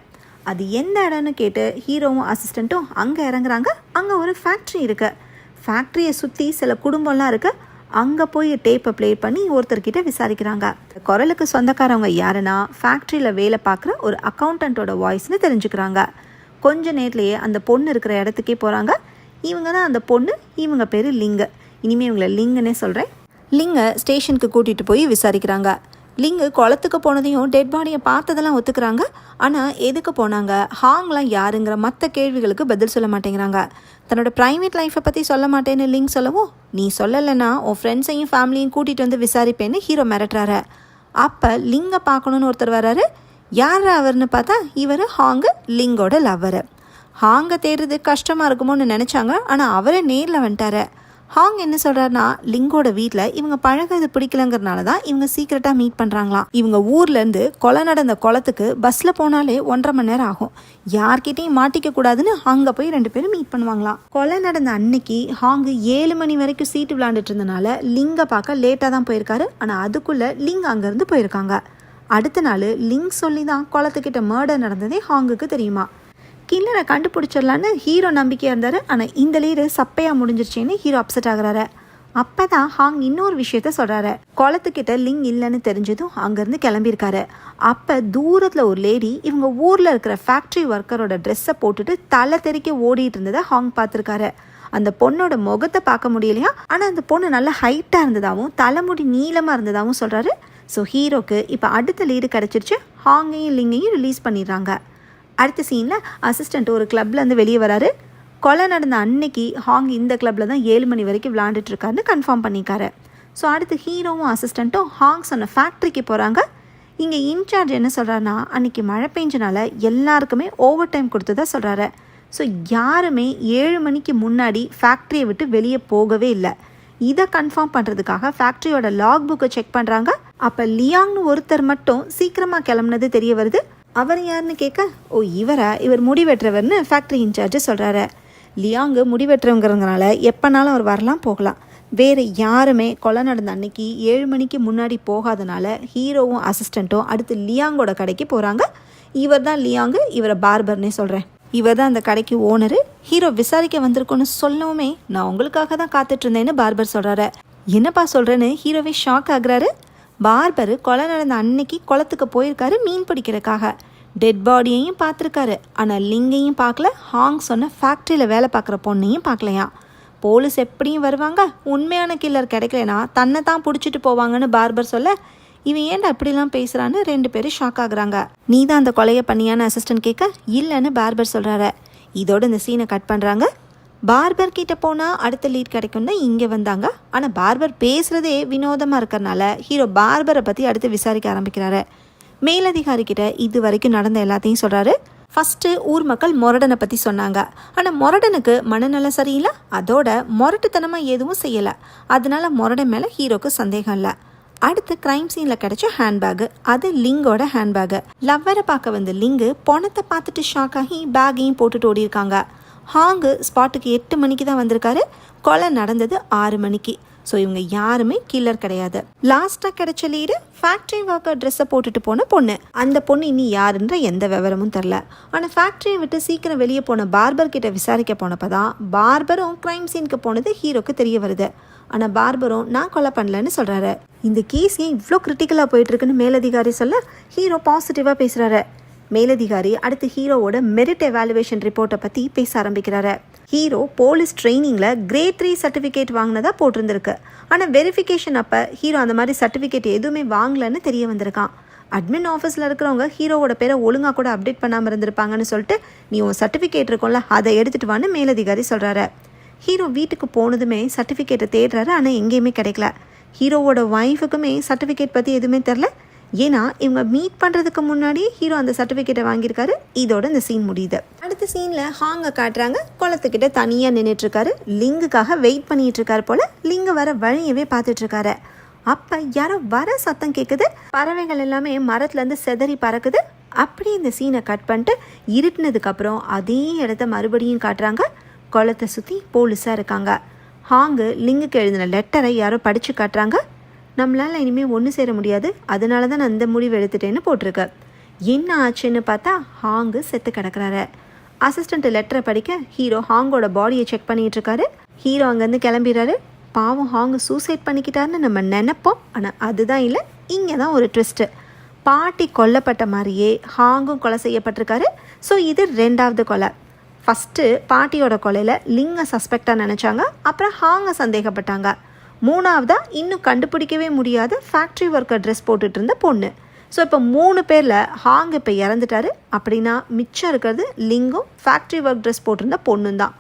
அது எந்த இடம்னு கேட்டு ஹீரோவும் அசிஸ்டண்ட்டும் அங்கே இறங்குறாங்க. அங்கே ஒரு ஃபேக்ட்ரி இருக்குது. ஃபேக்ட்ரியை சுற்றி சில குடும்பம்லாம் இருக்குது. அங்கே போய் டேப்பை ப்ளே பண்ணி ஒருத்தர்கிட்ட விசாரிக்கிறாங்க. குரலுக்கு சொந்தக்காரவங்க யாருன்னா ஃபேக்ட்ரியில் வேலை பார்க்குற ஒரு அக்கௌண்டண்ட்டோட வாய்ஸ்னு தெரிஞ்சுக்கிறாங்க. கொஞ்ச நேரத்துலேயே அந்த பொண்ணு இருக்கிற இடத்துக்கே போகிறாங்க. இவங்க தான் அந்த பொண்ணு. இவங்க பேர் லிங்கு. இனிமேல் இவங்களை லிங்குன்னே சொல்கிறேன். லிங்கை ஸ்டேஷனுக்கு கூட்டிகிட்டு போய் விசாரிக்கிறாங்க. லிங்கு குளத்துக்கு போனதையும் டெட் பாடியை பார்த்ததெல்லாம் ஒத்துக்கிறாங்க. ஆனால் எதுக்கு போனாங்க, ஹாங்லாம் யாருங்கிற மற்ற கேள்விகளுக்கு பதில் சொல்ல மாட்டேங்கிறாங்க. தன்னோட ப்ரைவேட் லைஃப்பை பற்றி சொல்ல மாட்டேன்னு லிங்க் சொல்லவும், நீ சொல்லலைன்னா உன் ஃப்ரெண்ட்ஸையும் ஃபேமிலியும் கூட்டிகிட்டு வந்து விசாரிப்பேன்னு ஹீரோ மிரட்டுறாரு. அப்போ லிங்கை பார்க்கணுன்னு ஒருத்தர் வர்றாரு. யார் அவர்னு பார்த்தா இவர் ஹாங்கு, லிங்கோட லவ்வரு. ஹாங்கை தேடுறது கஷ்டமாக இருக்குமோன்னு நினச்சாங்க. ஆனால் அவரே நேரில் வந்துட்டாரு. ஹாங் என்ன சொல்கிறாருன்னா, லிங்கோட வீட்டில் இவங்க பழகிறது பிடிக்கலங்கிறனால தான் இவங்க சீக்கிரட்டாக மீட் பண்ணுறாங்களாம். இவங்க ஊர்லேருந்து கொலை நடந்த குளத்துக்கு பஸ்ஸில் போனாலே 1.5 மணி நேரம் ஆகும். யார்கிட்டையும் மாட்டிக்க கூடாதுன்னு அங்கே போய் 2 பேரும் மீட் பண்ணுவாங்களாம். கொலை நடந்த அன்னைக்கு ஹாங்கு 7 மணி வரைக்கும் சீட்டு விளையாண்டுட்டு இருந்தனால லிங்கை பார்க்க லேட்டாக தான் போயிருக்காரு. ஆனால் அதுக்குள்ளே லிங் அங்கேருந்து போயிருக்காங்க. அடுத்த நாள் லிங் சொல்லி தான் குளத்துக்கிட்ட மர்டர் நடந்ததே ஹாங்குக்கு தெரியுமா. கில்லரை கண்டுபிடிச்சிடலான்னு ஹீரோ நம்பிக்கையாக இருந்தார். ஆனால் இந்த லீடு சப்பையாக முடிஞ்சிருச்சேன்னு ஹீரோ அப்செட் ஆகுறாரு. அப்போ தான் ஹாங் இன்னொரு விஷயத்த சொல்கிறாரு. குளத்துக்கிட்ட லிங் இல்லைன்னு தெரிஞ்சதும் அங்கேருந்து கிளம்பியிருக்காரு. அப்போ தூரத்தில் ஒரு லேடி இவங்க ஊரில் இருக்கிற ஃபேக்ட்ரி ஒர்க்கரோட ட்ரெஸ்ஸை போட்டுட்டு தலை தெறிக்க ஓடிட்டு இருந்ததை ஹாங் பார்த்துருக்காரு. அந்த பொண்ணோட முகத்தை பார்க்க முடியலையா, ஆனால் அந்த பொண்ணு நல்லா ஹைட்டாக இருந்ததாகவும் தலைமுடி நீளமாக இருந்ததாகவும் சொல்கிறாரு. ஸோ ஹீரோக்கு இப்போ அடுத்த லீடு கிடச்சிருச்சு. ஹாங்கையும் லிங்கையும் ரிலீஸ் பண்ணிடுறாங்க. அடுத்த சீனில் அசிஸ்டண்ட் ஒரு கிளப்லேருந்து வெளியே வராரு. கொலை நடந்த அன்னைக்கு ஹாங் இந்த கிளப்பில் தான் 7 மணி வரைக்கும் விளாண்டுட்ருக்காருன்னு கன்ஃபார்ம் பண்ணிக்காரு. ஸோ அடுத்து ஹீரோவும் அசிஸ்டண்ட்டும் ஹாங் சொன்ன ஃபேக்ட்ரிக்கு போகிறாங்க. இங்கே இன்சார்ஜ் என்ன சொல்கிறாருன்னா, அன்றைக்கி மழை பெஞ்சனால எல்லாருக்குமே ஓவர் டைம் கொடுத்ததா சொல்கிறாரு. ஸோ யாருமே 7 மணிக்கு முன்னாடி ஃபேக்ட்ரியை விட்டு வெளியே போகவே இல்லை. இதை கன்ஃபார்ம் பண்ணுறதுக்காக ஃபேக்ட்ரியோட லாக் புக்கை செக் பண்ணுறாங்க. அப்போ லியாங்னு ஒருத்தர் மட்டும் சீக்கிரமாக கிளம்புனது தெரிய வருது. அவர் யாருன்னு கேட்க, ஓ இவர் முடிவெற்றவர்னு ஃபேக்ட்ரி இன்சார்ஜ் சொல்கிறாரு. லியாங்கு முடிவெற்றவங்கிறதுனால எப்போனாலும் அவர் வரலாம் போகலாம். வேறு யாருமே கொலை நடந்த அன்னைக்கு 7 மணிக்கு முன்னாடி போகாதனால ஹீரோவும் அசிஸ்டண்ட்டும் அடுத்து லியாங்கோட கடைக்கு போகிறாங்க. இவர் தான் லியாங்கு, இவரை பார்பர்னே சொல்கிறேன். இவர் தான் அந்த கடைக்கு ஓனரு. ஹீரோ விசாரிக்க வந்திருக்கோன்னு சொல்லவுமே, நான் உங்களுக்காக தான் காத்துட்ருந்தேன்னு பார்பர் சொல்கிறாரு. என்னப்பா சொல்கிறேன்னு ஹீரோவே ஷாக் ஆகுறாரு. பார்பர் கொலை நடந்த அன்னைக்கு குளத்துக்கு போயிருக்காரு மீன் பிடிக்கிறதுக்காக. டெட் பாடியையும் பார்த்துருக்காரு. ஆனால் லிங்கையும் பார்க்கல, ஹாங் சொன்ன ஃபேக்ட்ரியில் வேலை பார்க்குற பொண்ணையும் பார்க்கலையா. போலீஸ் எப்படியும் வருவாங்க, உண்மையான கில்லர் கிடைக்கலனா தன்னை தான் பிடிச்சிட்டு போவாங்கன்னு பார்பர் சொல்ல, இவன் ஏன்டா இப்படிலாம் பேசுகிறான்னு 2 பேரும் ஷாக் ஆகுறாங்க. நீ தான் அந்த கொலையை பண்ணியான்னு அசிஸ்டன்ட் கேட்க, இல்லைன்னு பார்பர் சொல்கிறாரு. இதோட இந்த சீனை கட் பண்ணுறாங்க. பார்பர் கிட்ட போனால் அடுத்த லீட் கிடைக்கும் தான் இங்கே வந்தாங்க. ஆனால் பார்பர் பேசுகிறதே வினோதமாக இருக்கிறனால ஹீரோ பார்பரை பற்றி அடுத்து விசாரிக்க ஆரம்பிக்கிறாரு. மேலதிகாரிக்கிட்ட இது வரைக்கும் நடந்த எல்லாத்தையும் சொல்கிறாரு. ஃபஸ்ட்டு ஊர் மக்கள் மொரடனை பற்றி சொன்னாங்க. ஆனால் மொரடனுக்கு மனநலம் சரியில்லை, அதோட மொரட்டுத்தனமாக எதுவும் செய்யலை. அதனால மொரடன் மேலே ஹீரோக்கு சந்தேகம் இல்லை. அடுத்து கிரைம் சீனில் கிடைச்ச ஹேண்ட்பேக்கு, அது லிங்கோட ஹேண்ட்பேக்கு. லவ்வரை பார்க்க வந்து லிங்கு பணத்தை பார்த்துட்டு ஷாக் ஆகி பேக்கையும் போட்டுட்டு ஓடி இருக்காங்க. ஹாங்கு ஸ்பாட்டுக்கு 8 மணிக்கு தான் வந்திருக்காரு. கொலை நடந்தது 6 மணிக்கு. ஸோ இவங்க யாருமே கில்லர் கிடையாது. லாஸ்ட்டாக கிடைச்ச லீடு ஃபேக்ட்ரி ஒர்க்கர் ட்ரெஸ்ஸை போட்டுட்டு போன பொண்ணு. அந்த பொண்ணு இனி யாருன்ற எந்த விவரமும் தெரில. ஆனால் ஃபேக்ட்ரியை விட்டு சீக்கிரம் வெளியே போன பார்பர் கிட்ட விசாரிக்க போனப்போ தான் பார்பரும் கிரைம் சீனுக்கு போனது ஹீரோக்கு தெரிய வருது. ஆனால் பார்பரும் நான் கொலை பண்ணலன்னு சொல்கிறாரு. இந்த கேஸ் ஏன் இவ்வளோ கிரிட்டிக்கலாக போயிட்டுருக்குன்னு மேலதிகாரி சொல்ல ஹீரோ பாசிட்டிவாக பேசுகிறாரு. மேலதிகாரி அடுத்து ஹீரோவோட மெரிட் எவாலுவேஷன் ரிப்போர்ட்டை பற்றி பேச ஆரம்பிக்கிறாரு. ஹீரோ போலீஸ் ட்ரைனிங்கில் கிரேட் 3 சர்டிஃபிகேட் வாங்கினதா போட்டிருந்திருக்கு. ஆனால் வெரிஃபிகேஷன் அப்போ ஹீரோ அந்த மாதிரி சர்டிஃபிகேட் எதுவுமே வாங்கலன்னு தெரிய வந்திருக்கான். அட்மின் ஆஃபீஸில் இருக்கிறவங்க ஹீரோவோட பேரை ஒழுங்காக கூட அப்டேட் பண்ணாமல் இருந்திருப்பாங்கன்னு சொல்லிட்டு, நீ உன் சர்டிஃபிகேட் இருக்கும்ல அதை எடுத்துகிட்டு வான்னு மேலதிகாரி சொல்கிறாரு. ஹீரோ வீட்டுக்கு போனதுமே சர்டிஃபிகேட்டை தேடுறாரு. ஆனால் எங்கேயுமே கிடைக்கல. ஹீரோவோட ஒய்ஃபுக்குமே சர்டிஃபிகேட் பற்றி எதுவுமே தெரில. ஏன்னா இவங்க மீட் பண்ணுறதுக்கு முன்னாடி ஹீரோ அந்த சர்டிஃபிகேட்டை வாங்கியிருக்காரு. இதோட இந்த சீன் முடியுது. அடுத்த சீனில் ஹாங்கை காட்டுறாங்க. குளத்துக்கிட்ட தனியாக நின்றுட்டுருக்காரு. லிங்குக்காக வெயிட் பண்ணிகிட்டு இருக்காரு போல். லிங்கு வர வழியவே பார்த்துட்ருக்காரு. அப்போ யாரோ வர சத்தம் கேட்குது. பறவைகள் எல்லாமே மரத்துலேருந்து செதறி பறக்குது. அப்படியே இந்த சீனை கட் பண்ணிட்டு இருட்டினதுக்கப்புறம் அதே இடத்த மறுபடியும் காட்டுறாங்க. குளத்தை சுற்றி போலீஸாக இருக்காங்க. ஹாங்கு லிங்குக்கு எழுதின லெட்டரை யாரோ படித்து காட்டுறாங்க. நம்மளால் இனிமேல் ஒன்று சேர முடியாது, அதனால தான் நான் அந்த முடிவு எடுத்துட்டேன்னு போட்டிருக்கு. என்ன ஆச்சுன்னு பார்த்தா ஹாங்கு செத்து கிடக்குறாரு. அசிஸ்டண்ட் லெட்டரை படிக்க ஹீரோ ஹாங்கோட பாடியை செக் பண்ணிகிட்டு இருக்காரு. ஹீரோ அங்கேருந்து கிளம்பிடுறாரு. பாவம் ஹாங்கு சூசைட் பண்ணிக்கிட்டாருன்னு நம்ம நினைப்போம். ஆனால் அதுதான் இல்லை. இங்கே தான் ஒரு ட்விஸ்ட்டு. பாட்டி கொல்லப்பட்ட மாதிரியே ஹாங்கும் கொலை செய்யப்பட்டிருக்காரு. ஸோ இது 2வது கொலை. ஃபஸ்ட்டு பாட்டியோட கொலையில் லிங்கை சஸ்பெக்டாக நினச்சாங்க. அப்புறம் ஹாங்கை சந்தேகப்பட்டாங்க. மூணாவதா இன்னும் கண்டுபிடிக்கவே முடியாத ஃபேக்ட்ரி ஒர்க்கர் ட்ரெஸ் போட்டுட்டு இருந்த பொண்ணு. ஸோ இப்போ 3 பேரில் ஹாங் இப்போ இறந்துட்டாரு. அப்படின்னா மிச்சம் இருக்கிறது லிங்கும் ஃபேக்ட்ரி ஒர்க் ட்ரெஸ் போட்டிருந்த பொண்ணும் தான்.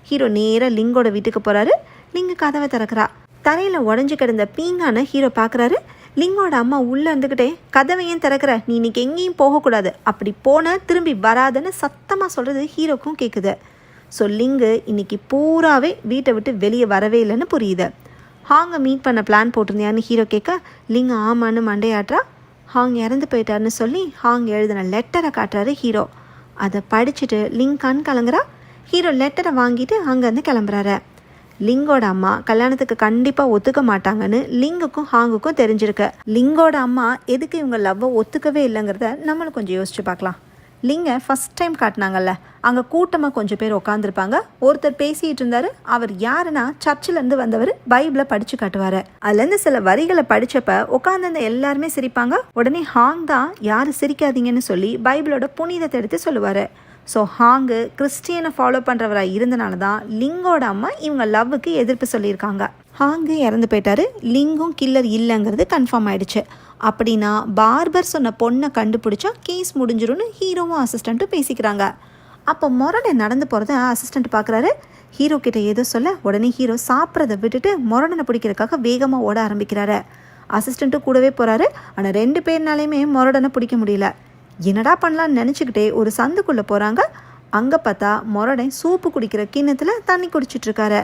ஹீரோ நேராக லிங்கோட வீட்டுக்கு போகிறாரு. லிங்கு கதவை திறக்கிறா. தரையில் உடஞ்சி கிடந்த பீங்கான ஹீரோ பார்க்குறாரு. லிங்கோட அம்மா உள்ளே இருந்துக்கிட்டே, கதவை ஏன் திறக்கிற, நீ இன்னைக்கு எங்கேயும் போகக்கூடாது, அப்படி போன திரும்பி வராதுன்னு சத்தமாக சொல்கிறது ஹீரோக்கும் கேட்குது. ஸோ லிங்கு இன்னைக்கு பூராவே வீட்டை விட்டு வெளியே வரவே இல்லைன்னு புரியுது. ஹாங்கை மீட் பண்ண பிளான் போட்டிருந்தியான்னு ஹீரோ கேட்க, லிங்கு ஆமான்னு மண்டையாட்றா. ஹாங் இறந்து போயிட்டாருன்னு சொல்லி ஹாங் எழுதின லெட்டரை காட்டுறாரு ஹீரோ. அதை படிச்சுட்டு லிங் கண் கலங்குறா. ஹீரோ லெட்டரை வாங்கிட்டு அங்கேருந்து கிளம்புறாரு. லிங்கோட அம்மா கல்யாணத்துக்கு கண்டிப்பாக ஒத்துக்க மாட்டாங்கன்னு லிங்குக்கும் ஹாங்குக்கும் தெரிஞ்சிருக்கு. லிங்கோட அம்மா எதுக்கு இவங்க லவ்வை ஒத்துக்கவே இல்லைங்கிறத நம்மளும் கொஞ்சம் யோசிச்சு பார்க்கலாம். லிங்கை ஃபஸ்ட் டைம் காட்டினாங்கல்ல, அங்கே கூட்டமாக கொஞ்சம் பேர் உட்காந்துருப்பாங்க. ஒருத்தர் பேசிகிட்டு இருந்தார். அவர் யாருன்னா சர்ச்சிலேருந்து வந்தவர். பைபிளை படித்து காட்டுவார். அதுலேருந்து சில வரிகளை படித்தப்ப உட்காந்துருந்த எல்லாருமே சிரிப்பாங்க. உடனே ஹாங் தான் யார் சிரிக்காதீங்கன்னு சொல்லி பைபிளோட புனிதத்தை எடுத்து சொல்லுவார். ஸோ ஹாங்கு கிறிஸ்டியனை ஃபாலோ பண்ணுறவராக இருந்தனால தான் லிங்கோட அம்மா இவங்க லவ்வுக்கு எதிர்ப்பு சொல்லியிருக்காங்க. ஹாங்கு இறந்து போயிட்டாரு. லிங்கும் கில்லர் இல்லைங்கிறது கன்ஃபார்ம் ஆயிடுச்சு. அப்படின்னா பார்பர் சொன்ன பொண்ணை கண்டுபிடிச்சா கேஸ் முடிஞ்சிரும்னு ஹீரோவும் அசிஸ்டண்ட்டும் பேசிக்கிறாங்க. அப்போ மொரடை நடந்து போகிறத அசிஸ்டண்ட் பார்க்குறாரு. ஹீரோ கிட்ட ஏதோ சொல்ல உடனே ஹீரோ சாப்பிட்றதை விட்டுட்டு மொரடனை பிடிக்கிறதுக்காக வேகமாக ஓட ஆரம்பிக்கிறாரு. அசிஸ்டண்ட்டும் கூடவே போகிறாரு. ஆனால் 2 பேர்னாலையுமே மொரடனை பிடிக்க முடியல. என்னடா பண்ணலான்னு நினச்சிக்கிட்டே ஒரு சந்துக்குள்ளே போகிறாங்க. அங்கே பார்த்தா மொரடன் சூப்பு குடிக்கிற கிண்ணத்தில் தண்ணி குடிச்சிட்ருக்காரு.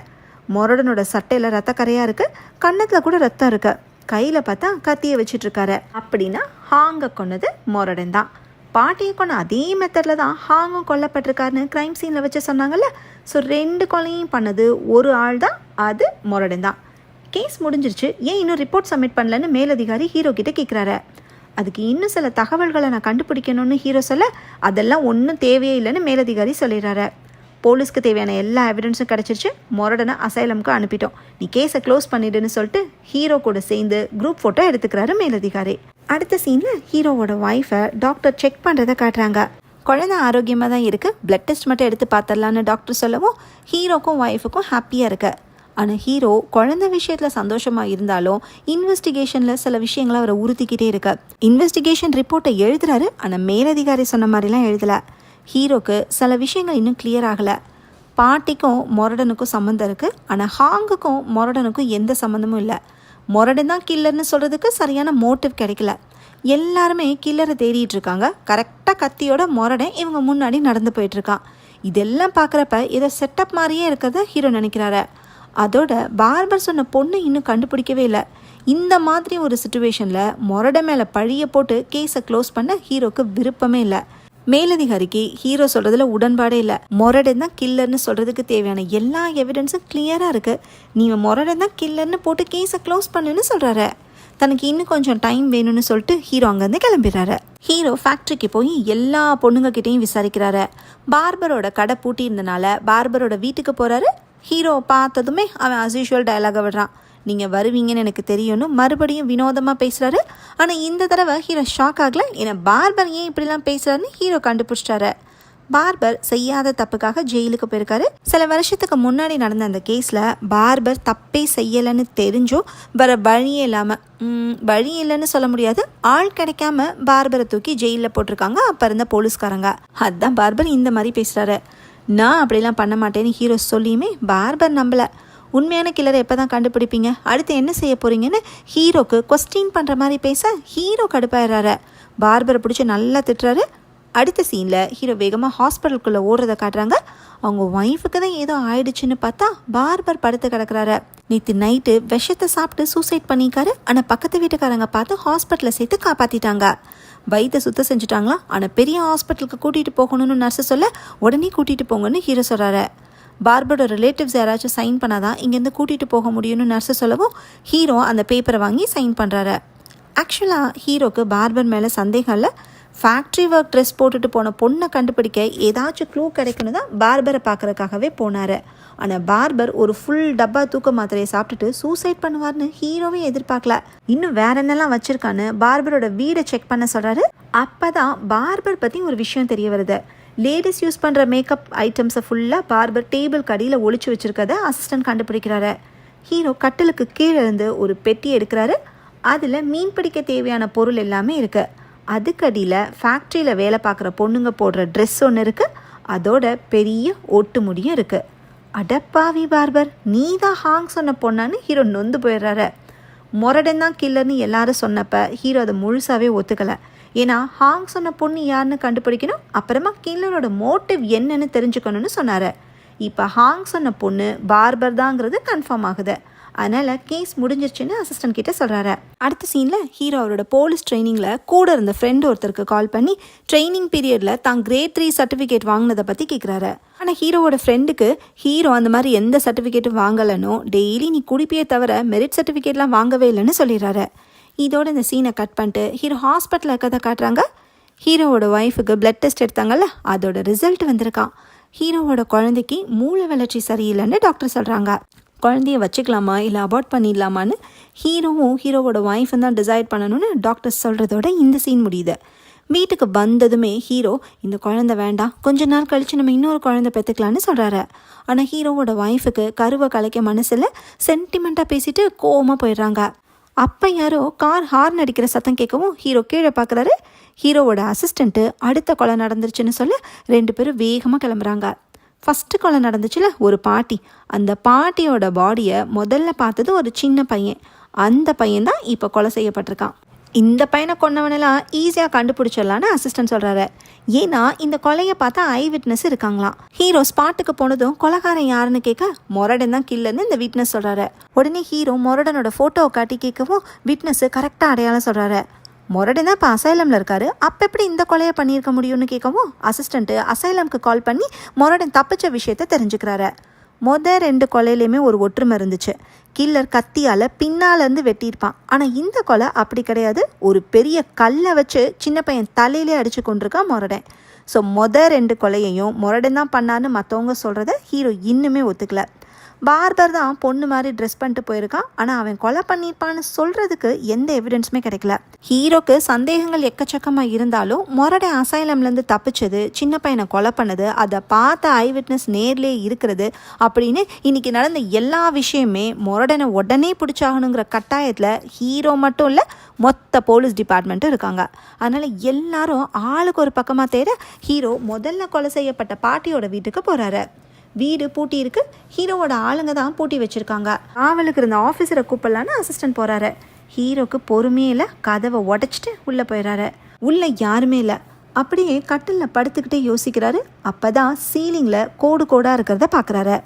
மொரடனோட சட்டையில் ரத்தக்கரையாக இருக்குது. கன்னத்தில் கூட ரத்தம் இருக்குது. கையில் பார்த்தா கத்தியை வச்சிட்ருக்காரு. அப்படின்னா ஹாங்கை கொன்னது மொரடன் தான். பாட்டியை கொன்ன அதே மெத்தடில் தான் ஹாங்கும் கொல்லப்பட்டிருக்காருன்னு க்ரைம் சீனில் வச்சு சொன்னாங்கல்ல. ஸோ 2 கொலையும் பண்ணது ஒரு ஆள் தான், அது மொரடன் தான். கேஸ் முடிஞ்சிருச்சு, ஏன் இன்னும் ரிப்போர்ட் சப்மிட் பண்ணலன்னு மேலதிகாரி ஹீரோ கிட்ட கேட்குறாரு. அதுக்கு இன்னும் சில தகவல்களை நான் கண்டுபிடிக்கணும்னு ஹீரோ சொல்ல, அதெல்லாம் ஒன்றும் தேவையே இல்லைன்னு மேலதிகாரி சொல்லிடுறாரு. போலீஸ்க்கு தேவையான எல்லா எவிடன்ஸும் கிடச்சிருச்சு. மொரடனை அசைலமுக்கு அனுப்பிட்டோம், நீ கேஸை க்ளோஸ் பண்ணிடுன்னு சொல்லிட்டு ஹீரோ கூட சேர்ந்து குரூப் ஃபோட்டோ எடுத்துக்கிறாரு மேலதிகாரி. அடுத்த சீனில் ஹீரோவோட ஒய்ஃபை டாக்டர் செக் பண்ணுறதை காட்டுறாங்க. குழந்தை ஆரோக்கியமாக தான் இருக்குது, பிளட் டெஸ்ட் மட்டும் எடுத்து பார்த்துடலான்னு டாக்டர் சொல்லவும் ஹீரோக்கும் ஒய்ஃபுக்கும் ஹாப்பியாக இருக்கு. ஆனால் ஹீரோ குழந்தை விஷயத்தில் சந்தோஷமாக இருந்தாலும் இன்வெஸ்டிகேஷனில் சில விஷயங்களை அவரை உறுத்திக்கிட்டே இருக்க. இன்வெஸ்டிகேஷன் ரிப்போர்ட்டை எழுதுறாரு. ஆனால் மேலதிகாரி சொன்ன மாதிரிலாம் எழுதலை. ஹீரோக்கு சில விஷயங்கள் இன்னும் கிளியர் ஆகலை. பாட்டிக்கும் மொரடனுக்கும் சம்மந்தம் இருக்குது. ஆனால் ஹாங்குக்கும் மொரடனுக்கும் எந்த சம்மந்தமும் இல்லை. மொரடன் தான் கில்லர்னு சொல்கிறதுக்கு சரியான மோட்டிவ் கிடைக்கல. எல்லாருமே கில்லரை தேடிட்டு இருக்காங்க. கரெக்டாக கத்தியோட மொரடன் இவங்க முன்னாடி நடந்து போயிட்டுருக்கான். இதெல்லாம் பார்க்குறப்ப ஏதோ செட்டப் மாதிரியே இருக்கிறத ஹீரோ நினைக்கிறாரு. அதோட பார்பர் சொன்ன பொண்ணை இன்னும் கண்டுபிடிக்கவே இல்லை. இந்த மாதிரி ஒரு சிச்சுவேஷனில் மொரடை மேலே பழியை போட்டு கேஸை க்ளோஸ் பண்ண ஹீரோக்கு விருப்பமே இல்லை. மேலதிகாரிக்கு ஹீரோ சொல்கிறதுல உடன்பாடே இல்லை. மொரடன் தான் கில்லர்னு சொல்கிறதுக்கு தேவையான எல்லா எவிடன்ஸும் கிளியராக இருக்குது. நீ மொரடன் தான் கில்லர்னு போட்டு கேஸை க்ளோஸ் பண்ணுன்னு சொல்கிறாரு. தனக்கு இன்னும் கொஞ்சம் டைம் வேணும்னு சொல்லிட்டு ஹீரோ அங்கேருந்து கிளம்பிடுறாரு. ஹீரோ ஃபேக்ட்ரிக்கு போய் எல்லா பொண்ணுங்கக்கிட்டையும் விசாரிக்கிறாரு. பார்பரோட கடை பூட்டி இருந்தனால பார்பரோட வீட்டுக்கு போகிறாரு. ஹீரோ பார்த்ததுமே அவன் அஸ் யூஷுவல் டயலாக விடுறான். நீங்கள் வருவீங்கன்னு எனக்கு தெரியும்னு மறுபடியும் வினோதமாக பேசுகிறாரு. ஆனால் இந்த தடவை ஹீரோ ஷாக் ஆகலை. ஏன்னா பார்பர் ஏன் இப்படிலாம் பேசுகிறாருன்னு ஹீரோ கண்டுபிடிச்சிட்டாரு. பார்பர் செய்யாத தப்புக்காக ஜெயிலுக்கு போயிருக்காரு. சில வருஷத்துக்கு முன்னாடி நடந்த அந்த கேஸில் பார்பர் தப்பே செய்யலைன்னு தெரிஞ்சும் வர வழியே இல்லாமல், வழி இல்லைன்னு சொல்ல முடியாது, ஆள் கிடைக்காம பார்பரை தூக்கி ஜெயிலில் போட்டிருக்காங்க அப்போ இருந்த போலீஸ்காரங்க. அதுதான் பார்பர் இந்த மாதிரி பேசுகிறாரு. நான் அப்படிலாம் பண்ண மாட்டேன்னு ஹீரோ சொல்லியுமே பார்பர் நம்பலை. உண்மையான கில்லரை எப்போ தான் கண்டுபிடிப்பீங்க, அடுத்து என்ன செய்ய போகிறீங்கன்னு ஹீரோக்கு கொஸ்டின் பண்ணுற மாதிரி பேச ஹீரோ கடுப்பாயிடுறாரு. பார்பரை பிடிச்சி நல்லா திட்டுறாரு. அடுத்த சீனில் ஹீரோ வேகமாக ஹாஸ்பிட்டலுக்குள்ளே ஓடுறதை காட்டுறாங்க. அவங்க ஒய்ஃபுக்கு தான் ஏதோ ஆயிடுச்சுன்னு பார்த்தா பார்பர் படுத்து கிடக்குறாரு. நேற்று நைட்டு விஷத்தை சாப்பிட்டு சூசைட் பண்ணிக்காரு. ஆனால் பக்கத்து வீட்டுக்காரங்க பார்த்து ஹாஸ்பிட்டலில் சேர்த்து காப்பாற்றிட்டாங்க. வயிற்றை சுத்தம் செஞ்சுட்டாங்களா. ஆனால் பெரிய ஹாஸ்பிட்டலுக்கு கூட்டிகிட்டு போகணும்னு நர்ஸு சொல்ல உடனே கூட்டிகிட்டு போங்கன்னு ஹீரோ சொல்கிறாரு. பார்பரோட ரிலேட்டிவ்ஸ் யாராச்சும் சைன் பண்ணாதான் இங்கேருந்து கூட்டிகிட்டு போக முடியும்னு நர்ஸு சொல்லவும் ஹீரோ அந்த பேப்பரை வாங்கி சைன் பண்ணுறாரு. ஆக்சுவலாக ஹீரோக்கு பார்பர் மேலே சந்தேகம் இல்லை. ஃபேக்ட்ரி ஒர்க் ட்ரெஸ் போட்டுட்டு போன பொண்ணை கண்டுபிடிக்க ஏதாச்சும் க்ளூ கிடைக்கணும் தான் பார்பரை பார்க்குறதுக்காகவே போனார். ஆனால் பார்பர் ஒரு ஃபுல் டப்பா தூக்க மாத்திரையை சாப்பிட்டுட்டு சூசைட் பண்ணுவார்னு ஹீரோவே எதிர்பார்க்கல. இன்னும் வேற என்னெல்லாம் வச்சுருக்கான்னு பார்பரோட வீடை செக் பண்ண சொல்கிறாரு. அப்போ தான் பார்பர் பற்றி ஒரு விஷயம் தெரிய வருது. லேடிஸ் யூஸ் பண்ணுற மேக்கப் ஐட்டம்ஸை ஃபுல்லாக பார்பர் டேபிள் கடியில் ஒழிச்சு வச்சுருக்கத அசிஸ்டன்ட் கண்டுபிடிக்கிறாரு. ஹீரோ கட்டிலுக்கு கீழே இருந்து ஒரு பெட்டி எடுக்கிறாரு. அதில் மீன் பிடிக்க தேவையான பொருள் எல்லாமே இருக்குது. அதுக்கடியில் ஃபேக்ட்ரியில் வேலை பார்க்குற பொண்ணுங்க போடுற ட்ரெஸ் ஒன்று இருக்குது. அதோட பெரிய ஓட்டு முடியும் இருக்குது. அடப்பாவி பார்பர், நீ தான் ஹாங் சொன்ன பொண்ணான்னு ஹீரோ நொந்து போயிடுறாரு. மொரடன் தான் கில்லர்னு எல்லாரும் சொன்னப்போ ஹீரோ அதை முழுசாகவே ஒத்துக்கலை. ஏன்னா ஹாங் சொன்ன பொண்ணு யாருன்னு கண்டுபிடிக்கணும், அப்புறமா கில்லரோட மோட்டிவ் என்னன்னு தெரிஞ்சுக்கணும்னு சொன்னார். இப்போ ஹாங் சொன்ன பொண்ணு பார்பர் தாங்கிறது கன்ஃபார்ம் ஆகுது. அதனால் கேஸ் முடிஞ்சிருச்சுன்னு அசிஸ்டன்ட் கிட்ட சொல்கிறாரு. அடுத்த சீனில் ஹீரோ அவரோட போலீஸ் ட்ரைனிங்கில் கூட இருந்த ஃப்ரெண்ட் ஒருத்தருக்கு கால் பண்ணி ட்ரைனிங் பீரியடில் தான் கிரேட் 3 சர்டிஃபிகேட் வாங்கினதை பற்றி கேட்குறாரு. ஆனால் ஹீரோவோட ஃப்ரெண்டுக்கு ஹீரோ அந்த மாதிரி எந்த சர்டிஃபிகேட்டும் வாங்கலைனோ, டெய்லி நீ குடிப்பியே தவிர மெரிட் சர்டிஃபிகேட்லாம் வாங்கவே இல்லைன்னு சொல்லிடுறாரு. இதோட இந்த சீனை கட் பண்ணிட்டு ஹீரோ ஹாஸ்பிட்டலில் இருக்கதை காட்டுறாங்க. ஹீரோவோட ஒய்ஃபுக்கு பிளட் டெஸ்ட் எடுத்தாங்கல்ல, அதோட ரிசல்ட் வந்திருக்கான். ஹீரோவோட குழந்தைக்கு மூளை வளர்ச்சி சரியில்லைன்னு டாக்டர் சொல்கிறாங்க. குழந்தைய வச்சுக்கலாமா இல்லை அபார்ட் பண்ணிடலாமான்னு ஹீரோவோட ஒய்ஃபை தான் டிசைட் பண்ணணும்னு டாக்டர் சொல்கிறதோட இந்த சீன் முடியுது. வீட்டுக்கு வந்ததுமே ஹீரோ இந்த குழந்தை வேண்டாம், கொஞ்ச நாள் கழித்து நம்ம இன்னொரு குழந்தை பெற்றுக்கலான்னு சொல்கிறாரு. ஆனால் ஹீரோவோட ஒய்ஃபுக்கு கருவை கலைக்க மனசில் சென்டிமெண்ட்டாக பேசிட்டு கோவமாக போயிடுறாங்க. அப்போ யாரோ கார் ஹார்ன் அடிக்கிற சத்தம் கேட்கவும் ஹீரோ கீழே பார்க்குறாரு. ஹீரோவோட அசிஸ்டண்ட்டு அடுத்த கொலை நடந்துருச்சுன்னு சொல்ல 2 பேரும் வேகமாக கிளம்புறாங்க. ஃபஸ்ட்டு கொலை நடந்துச்சுல ஒரு பாட்டி, அந்த பாட்டியோட பாடியை முதல்ல பார்த்தது ஒரு சின்ன பையன். அந்த பையன் தான் இப்போ கொலை செய்யப்பட்டிருக்கான். இந்த பையனை கொன்னவனெல்லாம் ஈஸியாக கண்டுபிடிச்சிடலான்னு அசிஸ்டன்ட் சொல்கிறாரு. ஏன்னா இந்த கொலையை பார்த்தா ஐ விட்னஸ் இருக்காங்களாம். ஹீரோ ஸ்பாட்டுக்கு போனதும் கொலைகாரன் யாருன்னு கேட்க மொரடன் தான் கில்லர்னு இந்த விட்னஸ் சொல்கிறாரு. உடனே ஹீரோ மொரடனோட ஃபோட்டோவை காட்டி கேட்கவும் விட்னஸு கரெக்டாக அடையாளம் சொல்கிறாரு. மொரடன் தான் இப்போ அசைலமில் இருக்காரு, அப்போ எப்படி இந்த கொலையை பண்ணியிருக்க முடியும்னு கேட்கவும் அசிஸ்டண்ட்டு அசைலமுக்கு கால் பண்ணி மொரடன் தப்பிச்ச விஷயத்த தெரிஞ்சுக்கிறாரு. 2 கொலையிலையுமே ஒரு ஒற்றுமை இருந்துச்சு. கில்லர் கத்தியால் பின்னாலேருந்து வெட்டியிருப்பான். ஆனால் இந்த கொலை அப்படி கிடையாது, ஒரு பெரிய கல்லை வச்சு சின்ன பையன் தலையிலே அடித்து கொண்டிருக்கான் மொரடன். ஸோ 2 கொலையையும் மொரடன் தான் பண்ணான்னு மற்றவங்க சொல்கிறத ஹீரோ இன்னுமே ஒத்துக்கல. பார்பர் தான் பொண்ணு மாதிரி ட்ரெஸ் பண்ணிட்டு போயிருக்கான், ஆனால் அவன் கொலை பண்ணியிருப்பான்னு சொல்கிறதுக்கு எந்த எவிடன்ஸுமே கிடைக்கல. ஹீரோக்கு சந்தேகங்கள் எக்கச்சக்கமாக இருந்தாலும் மொரடன் அசைலம்லேருந்து தப்பிச்சது, சின்ன பையனை கொலை பண்ணது, அதை பார்த்த ஐ விட்னஸ் நேர்லேயே இருக்கிறது அப்படின்னு இன்றைக்கி நடந்த எல்லா விஷயமே மொரடனை உடனே பிடிச்சாகணுங்கிற கட்டாயத்தில் ஹீரோ மட்டும் இல்லை, மொத்த போலீஸ் டிபார்ட்மெண்ட்டும் இருக்காங்க. அதனால் எல்லாரும் ஆளுக்கு ஒரு பக்கமாக தேட ஹீரோ முதல்ல கொலை செய்யப்பட்ட பாட்டியோட வீட்டுக்கு போகிறாரு. வீடு பூட்டி இருக்கு. ஹீரோவோட ஆளுங்க தான் பூட்டி வச்சிருக்காங்க. அவளுக்கு இருந்த ஆஃபீஸரை கூப்பிடலான்னு அசிஸ்டன்ட் போறாரு. ஹீரோக்கு பொறுமையே இல்லை, கதவை உடைச்சிட்டு உள்ளே போயிடறாரு. உள்ளே யாருமே இல்லை. அப்படியே கட்டிலில் படுத்துக்கிட்டே யோசிக்கிறாரு. அப்போதான் சீலிங்கில் கோடு கோடாக இருக்கிறத பார்க்குறாரு.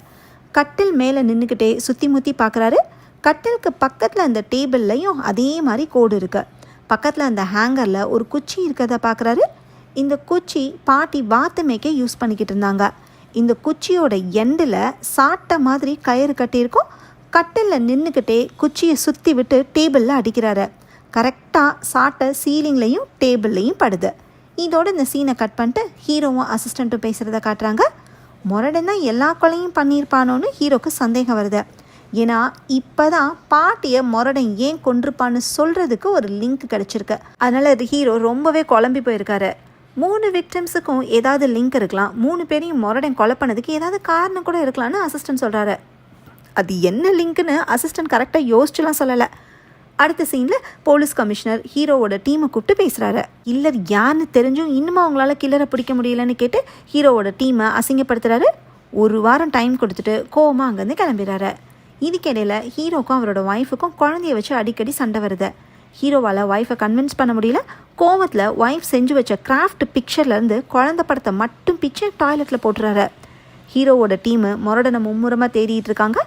கட்டில் மேலே நின்றுக்கிட்டே சுற்றி முற்றி பார்க்குறாரு. கட்டிலுக்கு பக்கத்தில் அந்த டேபிள்லையும் அதே மாதிரி கோடு இருக்குது. பக்கத்தில் அந்த ஹேங்கரில் ஒரு குச்சி இருக்கிறத பார்க்குறாரு. இந்த குச்சி பாட்டி பாத்ரூமேக்கே யூஸ் பண்ணிக்கிட்டு இருந்தாங்க. இந்த குச்சியோட எண்டில் சாட்டை மாதிரி கயிறு கட்டியிருக்கும். கட்டிலில் நின்றுக்கிட்டே குச்சியை சுற்றி விட்டு டேபிளில் அடிக்கிறாரு. கரெக்டாக சாட்டை சீலிங்லேயும் டேபிள்லையும் படுது. இதோட இந்த சீனை கட் பண்ணிட்டு ஹீரோவும் அசிஸ்டண்ட்டும் பேசுகிறத காட்டுறாங்க. மொரடன் தான் எல்லா கொலையும் பண்ணியிருப்பானோன்னு ஹீரோக்கு சந்தேகம் வருது. ஏன்னா இப்போ தான் பாட்டியை மொரடன் ஏன் கொண்டிருப்பான்னு சொல்கிறதுக்கு ஒரு லிங்க் கிடச்சிருக்கு. அதனால் ஹீரோ ரொம்பவே குழம்பி போயிருக்காரு. 3 விக்டிம்ஸுக்கும் ஏதாவது லிங்க் இருக்கலாம், 3 பேரையும் மொரடன் கொலை பண்ணதுக்கு ஏதாவது காரணம் கூட இருக்கலான்னு அசிஸ்டன்ட் சொல்கிறாரு. அது என்ன லிங்க்னு அசிஸ்டன்ட் கரெக்டாக யோசிச்சுலாம் சொல்லலை. அடுத்த சீனில் போலீஸ் கமிஷனர் ஹீரோவோட டீமை கூப்பிட்டு பேசுகிறாரு. கில்லர் யாருன்னு தெரிஞ்சும் இன்னும் அவங்களால கில்லரை பிடிக்க முடியலன்னு கேட்டு ஹீரோவோட டீமை அசிங்கப்படுத்துகிறாரு. 1 வாரம் டைம் கொடுத்துட்டு கோவமாக அங்கேருந்து கிளம்பிடுறாரு. இதுக்கிடையில் ஹீரோக்கும் அவரோட ஒய்ஃபுக்கும் குழந்தைய வச்சு அடிக்கடி சண்டை வருது. ஹீரோவால் ஒய்ஃபை கன்வின்ஸ் பண்ண முடியல. கோவத்தில் ஒய்ஃப் செஞ்சு வச்ச கிராஃப்ட் பிக்சர்லேருந்து குழந்தை படத்தை மட்டும் பிக்சர் டாய்லெட்டில் போட்டுறாரு. ஹீரோவோட டீமு மொரடனை மும்முரமாக தேடிட்டு இருக்காங்க.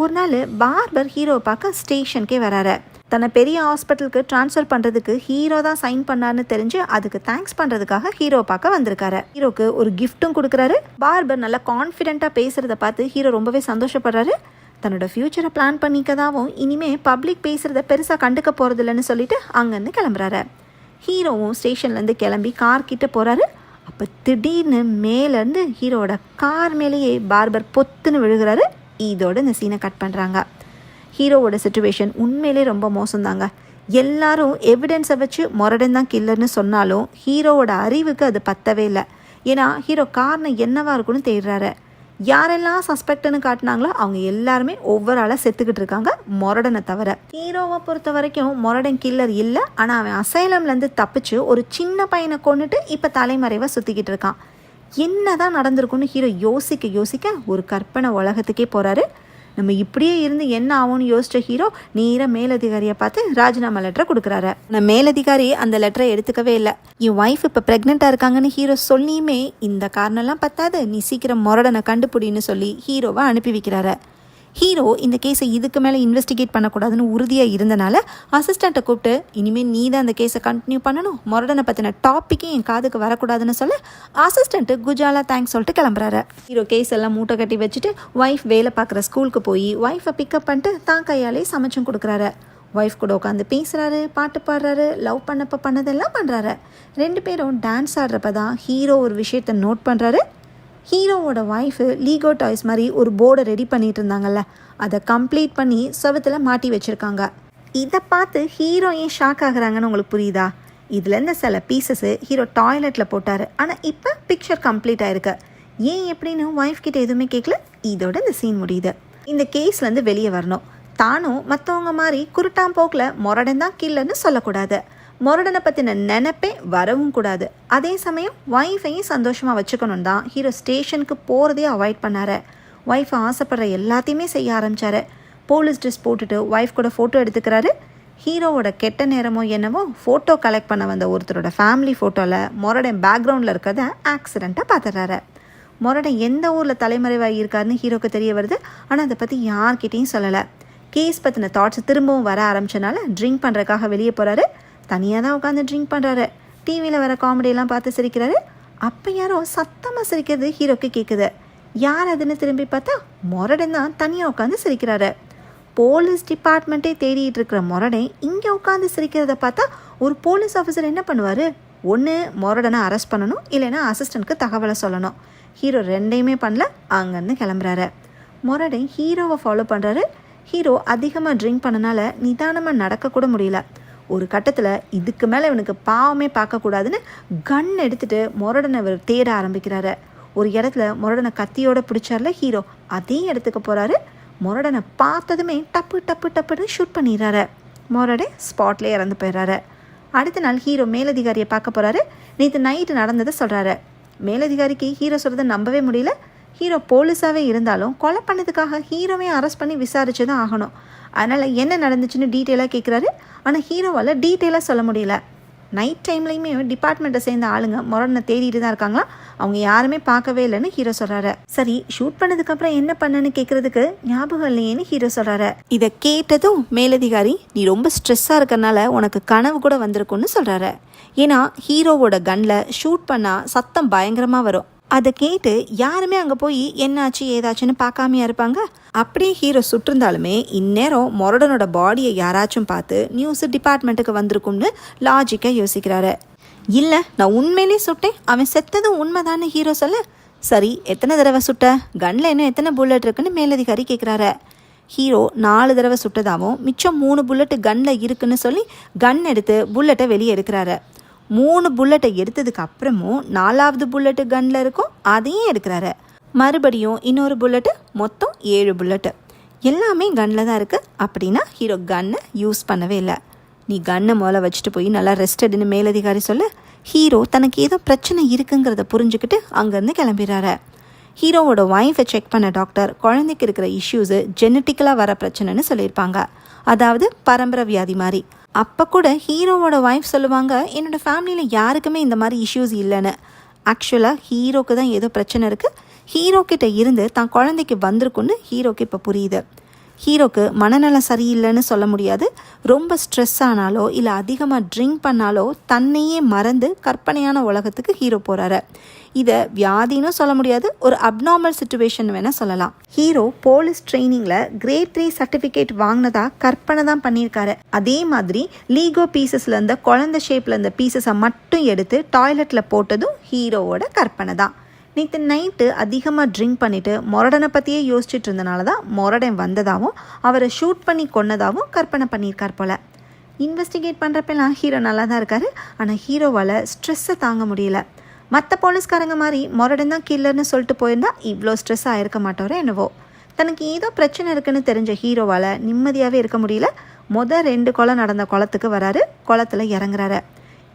ஒரு நாள் பார்பர் ஹீரோவை பார்க்க ஸ்டேஷனுக்கே வராரு. தன்னை பெரிய ஹாஸ்பிட்டலுக்கு ட்ரான்ஸ்ஃபர் பண்ணுறதுக்கு ஹீரோ தான் சைன் பண்ணார்னு தெரிஞ்சு அதுக்கு தேங்க்ஸ் பண்ணுறதுக்காக ஹீரோவை பார்க்க வந்திருக்காரு. ஹீரோக்கு ஒரு கிஃப்ட்டும் கொடுக்குறாரு. பார்பர் நல்லா கான்ஃபிடென்ட்டாக பேசுகிறத பார்த்து ஹீரோ ரொம்பவே சந்தோஷப்படுறாரு. தன்னோட ஃப்யூச்சரை பிளான் பண்ணிக்கதாவும் இனிமேல் பப்ளிக் பேசுகிறத பெருசாக கண்டுக்க போகிறதில்லன்னு சொல்லிட்டு அங்கேருந்து கிளம்புறாரு. ஹீரோவும் ஸ்டேஷன்லேருந்து கிளம்பி கார் கிட்ட போகிறாரு. அப்போ திடீர்னு மேலேருந்து ஹீரோவோட கார் மேலேயே பார்பர் பொத்துன்னு விழுகிறாரு. இதோட இந்த சீனை கட் பண்ணுறாங்க. ஹீரோவோட சிச்சுவேஷன் உண்மையிலே ரொம்ப மோசம்தாங்க. எல்லாரும் எவிடன்ஸை வச்சு மொரடன் தான் கில்லர்னு சொன்னாலும் ஹீரோவோட அறிவுக்கு அது பத்தவே இல்லை. ஏன்னா ஹீரோ காரணம் என்னவா இருக்குன்னு தேடுறாரு. யாரெல்லாம் சஸ்பெக்ட்னு காட்டினாங்களோ அவங்க எல்லாருமே ஒவ்வொரு ஆளாக செத்துக்கிட்டு இருக்காங்க, மொரடனை தவிர. ஹீரோவை பொறுத்த வரைக்கும் மொரடன் கில்லர் இல்லை, ஆனால் அவன் அசைலம்லேருந்து தப்பிச்சு ஒரு சின்ன பையனை கொண்டுட்டு இப்போ தலைமறைவாக சுற்றிக்கிட்டு இருக்கான். என்னதான் நடந்திருக்குன்னு ஹீரோ யோசிக்க ஒரு கற்பனை உலகத்துக்கே போகிறாரு. நம்ம இப்படியே இருந்து என்ன ஆகும்னு யோசிச்ச ஹீரோ நேராக மேலதிகாரியை பார்த்து ராஜினாமா லெட்டரை கொடுக்குறாரு. நான் மேலதிகாரி அந்த லெட்டரை எடுத்துக்கவே இல்லை. என் ஒய்ஃப் இப்போ ப்ரெக்னெண்ட்டாக இருக்காங்கன்னு ஹீரோ சொல்லியுமே இந்த காரணம்லாம் பத்தாது, நீ சீக்கிரம் மொரடனை கண்டுபிடின்னு சொல்லி ஹீரோவை அனுப்பி வைக்கிறாரு. ஹீரோ இந்த கேஸை இதுக்கு மேலே இன்வெஸ்டிகேட் பண்ணக்கூடாதுன்னு உறுதியாக இருந்தனால அசிஸ்டண்ட்டை கூப்பிட்டு இனிமேல் நீ தான் அந்த கேஸை கண்டினியூ பண்ணணும், மொரடனை பற்றின டாப்பிக்கே என் காதுக்கு வரக்கூடாதுன்னு சொல்ல அசிஸ்டண்ட்டு குஜாலா தேங்க்ஸ் சொல்லிட்டு கிளம்புறாரு. ஹீரோ கேஸ் எல்லாம் மூட்டை கட்டி வச்சுட்டு ஒய்ஃப் வேலை பார்க்குற ஸ்கூலுக்கு போய் ஒய்ஃபை பிக்கப் பண்ணிட்டு தான் கையாலே சமைச்சும் கொடுக்குறாரு. ஒய்ஃப் கூட உட்காந்து பேசுகிறாரு, பாட்டு பாடுறாரு, லவ் பண்ணதெல்லாம் பண்ணுறாரு. 2 பேரும் டான்ஸ் ஆடுறப்ப தான் ஹீரோ ஒரு விஷயத்தை நோட் பண்ணுறாரு. ஹீரோவோட ஒய்ஃபு லீகோ டாய்ஸ் மாதிரி ஒரு போர்டை ரெடி பண்ணிட்டு இருந்தாங்கல்ல, அதை கம்ப்ளீட் பண்ணி செவுத்துல மாட்டி வச்சுருக்காங்க. இதை பார்த்து ஹீரோ ஏன் ஷாக் ஆகுறாங்கன்னு உங்களுக்கு புரியுதா? இதுலேருந்து சில பீசஸ்ஸு ஹீரோ டாய்லெட்டில் போட்டார், ஆனால் இப்போ பிக்சர் கம்ப்ளீட் ஆயிருக்கு. ஏன் எப்படின்னு ஒய்ஃப் கிட்ட எதுவுமே கேட்கல. இதோட இந்த சீன் முடியுது. இந்த கேஸ்லேருந்து வெளியே வரணும். தானும் மற்றவங்க மாதிரி குருட்டாம் போக்கில் மொரடன் தான் கில்லர்னு சொல்லக்கூடாது. மொரடனை பற்றின நினைப்பே வரவும் கூடாது. அதே சமயம் ஒய்ஃபையும் சந்தோஷமாக வச்சுக்கணும் தான் ஹீரோ ஸ்டேஷனுக்கு போகிறதே அவாய்ட் பண்ணார். ஒய்ஃப் ஆசைப்படுற எல்லாத்தையுமே செய்ய ஆரம்பித்தார். போலீஸ் ட்ரெஸ் போட்டுட்டு ஒய்ஃப் கூட ஃபோட்டோ எடுத்துக்கிறாரு. ஹீரோவோட கெட்ட நேரமோ என்னவோ ஃபோட்டோ கலெக்ட் பண்ண வந்த ஒருத்தரோட ஃபேமிலி ஃபோட்டோவில் மொரடன் பேக்ரவுண்டில் இருக்கிறத ஆக்சிடெண்ட்டாக பார்த்துறாரு. மொரடன் எந்த ஊரில் தலைமறைவாகி இருக்காருன்னு ஹீரோக்கு தெரிய வருது, ஆனால் அதை பற்றி யார்கிட்டையும் சொல்லலை. கேஸ் பற்றின தாட்ஸ் திரும்பவும் வர ஆரம்பிச்சனால ட்ரிங்க் பண்ணுறதுக்காக வெளியே போகிறாரு. தனியாக தான் உட்காந்து ட்ரிங்க் பண்ணுறாரு. டிவியில் வர காமெடியெல்லாம் பார்த்து சிரிக்கிறாரு. அப்போ யாரோ சத்தமாக சிரிக்கிறது ஹீரோக்கு கேட்குது. யார் அதுன்னு திரும்பி பார்த்தா மொரடன் தான் தனியாக உட்காந்து சிரிக்கிறாரு. போலீஸ் டிபார்ட்மெண்ட்டே தேடிட்டு இருக்கிற மொரடன் இங்கே உட்காந்து சிரிக்கிறத பார்த்தா ஒரு போலீஸ் ஆஃபீஸர் என்ன பண்ணுவார்? ஒன்று மொரடனை அரெஸ்ட் பண்ணணும், இல்லைன்னா அசிஸ்டண்ட்க்கு தகவலை சொல்லணும். ஹீரோ ரெண்டையுமே பண்ணல, அங்கேருந்து கிளம்புறாரு. மொரடன் ஹீரோவை ஃபாலோ பண்ணுறாரு. ஹீரோ அதிகமாக ட்ரிங்க் பண்ணனால நிதானமாக நடக்கக்கூட முடியல. ஒரு கட்டத்தில் இதுக்கு மேலே இவனுக்கு பாவமே பார்க்கக்கூடாதுன்னு கன் எடுத்துகிட்டு மொரடனை இவர் தேட ஆரம்பிக்கிறாரு. ஒரு இடத்துல மொரடனை கத்தியோட பிடிச்சார்ல ஹீரோ, அதே இடத்துக்கு போகிறாரு. மொரடனை பார்த்ததுமே டப்புன்னு ஷூட் பண்ணிடுறாரு. மொரடன் ஸ்பாட்லேயே இறந்து போயிடுறாரு. அடுத்த நாள் ஹீரோ மேலதிகாரியை பார்க்க போகிறாரு. நேற்று நைட்டு நடந்ததை சொல்கிறாரு. மேலதிகாரிக்கு ஹீரோ சொல்கிறத நம்பவே முடியல. ஹீரோ போலீஸாகவே இருந்தாலும் கொலை பண்ணதுக்காக ஹீரோவே அரெஸ்ட் பண்ணி விசாரிச்சு தான் ஆகணும். அதனால் என்ன நடந்துச்சுன்னு டீட்டெயிலாக கேட்குறாரு. ஆனால் ஹீரோவால் டீட்டெயிலாக சொல்ல முடியல. நைட் டைம்லையுமே டிபார்ட்மெண்ட்டை சேர்ந்த ஆளுங்க மொரடனை தேடிட்டு தான் இருக்காங்களாம். அவங்க யாருமே பார்க்கவே இல்லைன்னு ஹீரோ சொல்கிறாரு. சரி, ஷூட் பண்ணதுக்கப்புறம் என்ன பண்ணன்னு கேட்குறதுக்கு ஞாபகம் இல்லையேன்னு ஹீரோ சொல்கிறாரு. இதை கேட்டதும் மேலதிகாரி, நீ ரொம்ப ஸ்ட்ரெஸ்ஸாக இருக்கறனால உனக்கு கனவு கூட வந்திருக்குன்னு சொல்கிறாரு. ஏன்னா ஹீரோவோட கன்னில் ஷூட் பண்ணால் சத்தம் பயங்கரமாக வரும். அதை கேட்டு யாருமே அங்கே போய் என்னாச்சு ஏதாச்சுன்னு பார்க்காமையா இருப்பாங்க. அப்படியே ஹீரோ சுட்டிருந்தாலுமே இந்நேரம் மொரடனோட பாடியை யாராச்சும் பார்த்து நியூஸ் டிபார்ட்மெண்ட்டுக்கு வந்திருக்கும்னு லாஜிக்காக யோசிக்கிறாரு. இல்லை, நான் உண்மையிலே சுட்டேன், அவன் செத்ததும் உண்மைதான்னு ஹீரோ சொல்ல, சரி எத்தனை தடவை சுட்ட, கன்னில் இன்னும் எத்தனை புல்லட் இருக்குன்னு மேலதிகாரி கேட்குறாரு. ஹீரோ 4 தடவை சுட்டதாகவும் மிச்சம் 3 புல்லட்டு கன்னில் இருக்குன்னு சொல்லி கன் எடுத்து புல்லட்டை வெளியே எடுக்கிறாரு. 3 புல்லட்டை எடுத்ததுக்கு அப்புறமும் 4வது புல்லட்டு கன்னில் இருக்கும், அதையும் எடுக்கிறாரு. மறுபடியும் இன்னொரு புல்லட்டு, மொத்தம் 7 புல்லட்டு. எல்லாமே கன்னில் தான் இருக்குது. அப்படின்னா ஹீரோ கன்னை யூஸ் பண்ணவே இல்லை. நீ கன்னை முதல்ல வச்சுட்டு போய் நல்லா ரெஸ்ட் எடுன்னு மேலதிகாரி சொல்ல, ஹீரோ தனக்கு ஏதோ பிரச்சனை இருக்குங்கிறத புரிஞ்சுக்கிட்டு அங்கேருந்து கிளம்பிடுறாரு. ஹீரோவோட ஒய்ஃபை செக் பண்ண டாக்டர் குழந்தைக்கு இருக்கிற இஷ்யூஸு ஜெனட்டிக்கலாக வர பிரச்சனைன்னு சொல்லியிருப்பாங்க, அதாவது பரம்பரை வியாதி மாதிரி. அப்போ கூட ஹீரோவோட ஒய்ஃப் சொல்லுவாங்க, என்னோடய ஃபேமிலியில் யாருக்குமே இந்த மாதிரி இஷ்யூஸ் இல்லைன்னு. ஆக்சுவலாக ஹீரோக்கு தான் ஏதோ பிரச்சனை இருக்குது, ஹீரோக்கிட்ட இருந்து தான் குழந்தைக்கு வந்திருக்குன்னு ஹீரோக்கு இப்போ புரியுது. ஹீரோக்கு மனநலம் சரியில்லைன்னு சொல்ல முடியாது. ரொம்ப ஸ்ட்ரெஸ் ஆனாலோ இல்லை அதிகமாக ட்ரிங்க் பண்ணாலோ தன்னையே மறந்து கற்பனையான உலகத்துக்கு ஹீரோ போகிறாரு. இதை வியாதின்னு சொல்ல முடியாது, ஒரு அப்நார்மல் சிச்சுவேஷன் வேணால் சொல்லலாம். ஹீரோ போலீஸ் ட்ரைனிங்கில் கிரேட் 3 சர்டிஃபிகேட் வாங்கினதா கற்பனை தான் பண்ணியிருக்காரு. அதே மாதிரி லீகோ பீசஸில் இருந்த குழந்தை ஷேப்பில் இருந்த பீசஸை மட்டும் எடுத்து டாய்லெட்டில் போட்டதும் ஹீரோவோட கற்பனை தான். நேற்று நைட்டு அதிகமாக ட்ரிங்க் பண்ணிவிட்டு மொரடனை பற்றியே யோசிச்சுட்டு இருந்தனால தான் மொரடன் வந்ததாகவும் அவரை ஷூட் பண்ணி கொன்னதாகவும் கற்பனை பண்ணியிருக்கார் போல். இன்வெஸ்டிகேட் பண்ணுறப்பெல்லாம் ஹீரோ நல்லா தான் இருக்கார். ஆனால் ஹீரோவால் ஸ்ட்ரெஸ்ஸை தாங்க முடியல. மற்ற போலீஸ்காரங்க மாதிரி மொரடன் தான் கில்லர்னு சொல்லிட்டு போயிருந்தா இவ்வளோ ஸ்ட்ரெஸ் ஆகிருக்க மாட்டோரோ என்னவோ. தனக்கு ஏதோ பிரச்சனை இருக்குன்னு தெரிஞ்ச ஹீரோவால் நிம்மதியாகவே இருக்க முடியல. 2 கொலை நடந்த குளத்துக்கு வராரு, குளத்தில் இறங்குறாரு.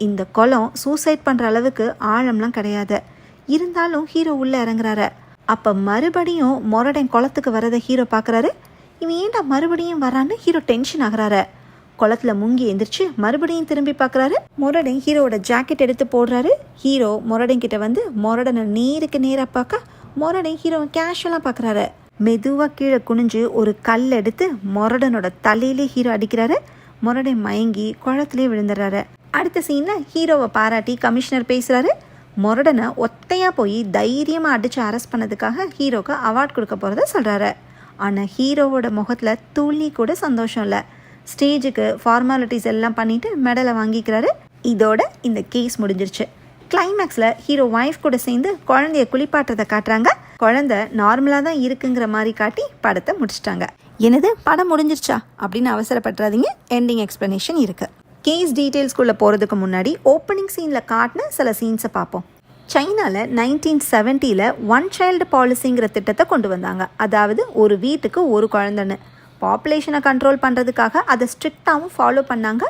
இந்த குளம் சூசைட் பண்ணுற அளவுக்கு ஆழம்லாம் கிடையாது. இருந்தாலும் ஹீரோ உள்ளே இறங்குறாரு. அப்போ மறுபடியும் மொரடன் குளத்துக்கு வரதை ஹீரோ பார்க்குறாரு. இவன் ஏன்டா மறுபடியும் வரான்னு ஹீரோ டென்ஷன் ஆகுறாரு. குளத்தில் முங்கி எந்திரிச்சு மறுபடியும் திரும்பி பார்க்குறாரு. மொரடன் ஹீரோவோட ஜாக்கெட் எடுத்து போடுறாரு. ஹீரோ மொரடன் கிட்ட வந்து மொரடனை நேருக்கு நேராக பார்க்க மொரடன் ஹீரோவை கேஷுவலாக பார்க்குறாரு. மெதுவாக கீழே குனிஞ்சு ஒரு கல் எடுத்து மொரடனோட தலையிலே ஹீரோ அடிக்கிறாரு. மொரடன் மயங்கி குளத்துலேயே விழுந்துடுறாரு. அடுத்த சீனில் ஹீரோவை பாராட்டி கமிஷனர் பேசுகிறாரு. மொரடனை ஒத்தையாக போய் தைரியமாக அடித்து அரெஸ்ட் பண்ணதுக்காக ஹீரோக்கு அவார்ட் கொடுக்க போகிறத சொல்கிறாரு. ஆனால் ஹீரோவோட முகத்தில் துளி கூட சந்தோஷம் இல்லை. ஸ்டேஜுக்கு ஃபார்மாலிட்டிஸ் எல்லாம் பண்ணிவிட்டு மெடலை வாங்கிக்கிறாரு. இதோட இந்த கேஸ் முடிஞ்சிருச்சு. கிளைமேக்ஸில் ஹீரோ ஒய்ஃப் கூட சேர்ந்து குழந்தைய குளிப்பாட்டுறதை காட்டுறாங்க. குழந்தை நார்மலாக தான் இருக்குங்கிற மாதிரி காட்டி படத்தை முடிச்சிட்டாங்க. எனது படம் முடிஞ்சிருச்சா அப்படின்னு அவசரப்பட்டுறாதீங்க, எண்டிங் எக்ஸ்ப்ளனேஷன் இருக்குது. கேஸ் டீட்டெயில்ஸ்குள்ளே போகிறதுக்கு முன்னாடி ஓப்பனிங் சீனில் காட்டின சில சீன்ஸை பார்ப்போம். சைனாவில் 1970 ஒன் சைல்டு பாலிசிங்கிற திட்டத்தை கொண்டு வந்தாங்க. அதாவது ஒரு வீட்டுக்கு ஒரு குழந்தைன்னு. பாப்புலேஷனை கண்ட்ரோல் பண்ணுறதுக்காக அதை ஸ்ட்ரிக்டாகவும் ஃபாலோ பண்ணாங்க.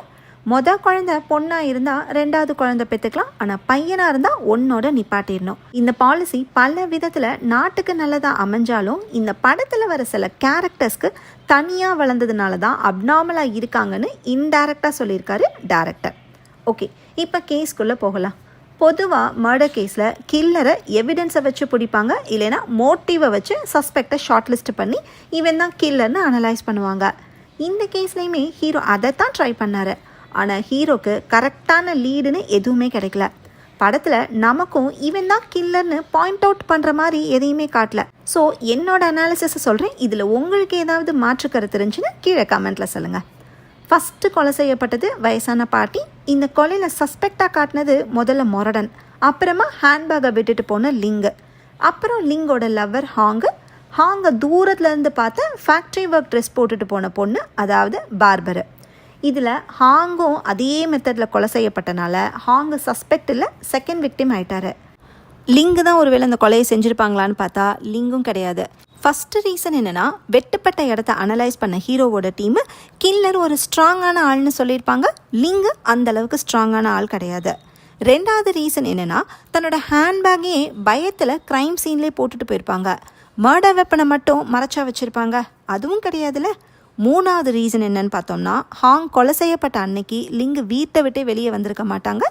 குழந்தை பொண்ணாக இருந்தால் 2வது குழந்தை பெற்றுக்கலாம், ஆனால் பையனாக இருந்தால் 1ஓட நிப்பாட்டிடணும். இந்த பாலிசி பல விதத்தில் நாட்டுக்கு நல்லதாக அமைஞ்சாலும் இந்த படத்தில் வர சில கேரக்டர்ஸ்க்கு தனியாக வளர்ந்ததுனால தான் அப்நார்மலாக இருக்காங்கன்னு இன்டைரக்டாக சொல்லியிருக்காரு டைரக்டர். ஓகே, இப்போ கேஸ்க்குள்ளே போகலாம். பொதுவாக மர்டர் கேஸில் கில்லரை எவிடன்ஸை வச்சு பிடிப்பாங்க, இல்லைன்னா மோட்டிவை வச்சு சஸ்பெக்டை ஷார்ட் லிஸ்ட் பண்ணி இவன் தான் கில்லர்னு அனலைஸ் பண்ணுவாங்க. இந்த கேஸ்லேயுமே ஹீரோ அதை தான் ட்ரை பண்ணார். ஆனால் ஹீரோக்கு கரெக்டான லீடுன்னு எதுவுமே கிடைக்கல. படத்தில் நமக்கும் இவன் தான் கில்லர்னு பாயிண்ட் அவுட் பண்ணுற மாதிரி எதையுமே காட்டல. ஸோ என்னோட அனாலிசிஸை சொல்கிறேன். இதில் உங்களுக்கு ஏதாவது மாற்று கருத்து இருந்துச்சுன்னு கீழே கமெண்ட்டில் சொல்லுங்கள். ஃபஸ்ட்டு கொலை செய்யப்பட்டது வயசான பாட்டி. இந்த கொலையில் சஸ்பெக்டாக காட்டினது முதல்ல மொரடன், அப்புறமா ஹேண்ட்பேக்கை விட்டுட்டு போன லிங்கு, அப்புறம் லிங்கோட லவ்வர் ஹாங்கை தூரத்துலேருந்து பார்த்த ஃபேக்ட்ரி ஒர்க் ட்ரெஸ் போட்டுட்டு போன பொண்ணு, அதாவது பார்பரு. இதில் ஹாங்கும் அதே மெத்தடில் கொலை செய்யப்பட்டனால ஹாங்கு சஸ்பெக்ட் இல்லை, செகண்ட் விக்டிம் ஆயிட்டாரு. லிங்கு தான் ஒருவேளை இந்த கொலையை செஞ்சுருப்பாங்களான்னு பார்த்தா லிங்கும் கிடையாது. ஃபஸ்ட்டு ரீசன் என்னென்னா, வெட்டுப்பட்ட இடத்த அனலைஸ் பண்ண ஹீரோவோட டீமு கில்லர் ஒரு ஸ்ட்ராங்கான ஆள்னு சொல்லியிருப்பாங்க. லிங்கு அந்தளவுக்கு ஸ்ட்ராங்கான ஆள் கிடையாது. 2வது ரீசன் என்னென்னா, தன்னோட ஹேண்ட்பேக்கையே பயத்தில் க்ரைம் சீன்லேயே போட்டுட்டு போயிருப்பாங்க. மர்டர் வெப்பனை மட்டும் மறைச்சா வச்சுருப்பாங்க, அதுவும் கிடையாதுல்ல. 3வது ரீசன் என்னன்னு பார்த்தோம்னா, ஹாங் கொலை செய்யப்பட்ட அன்னைக்கு லிங்கு வீட்டை விட்டே வெளியே வந்திருக்க மாட்டாங்க.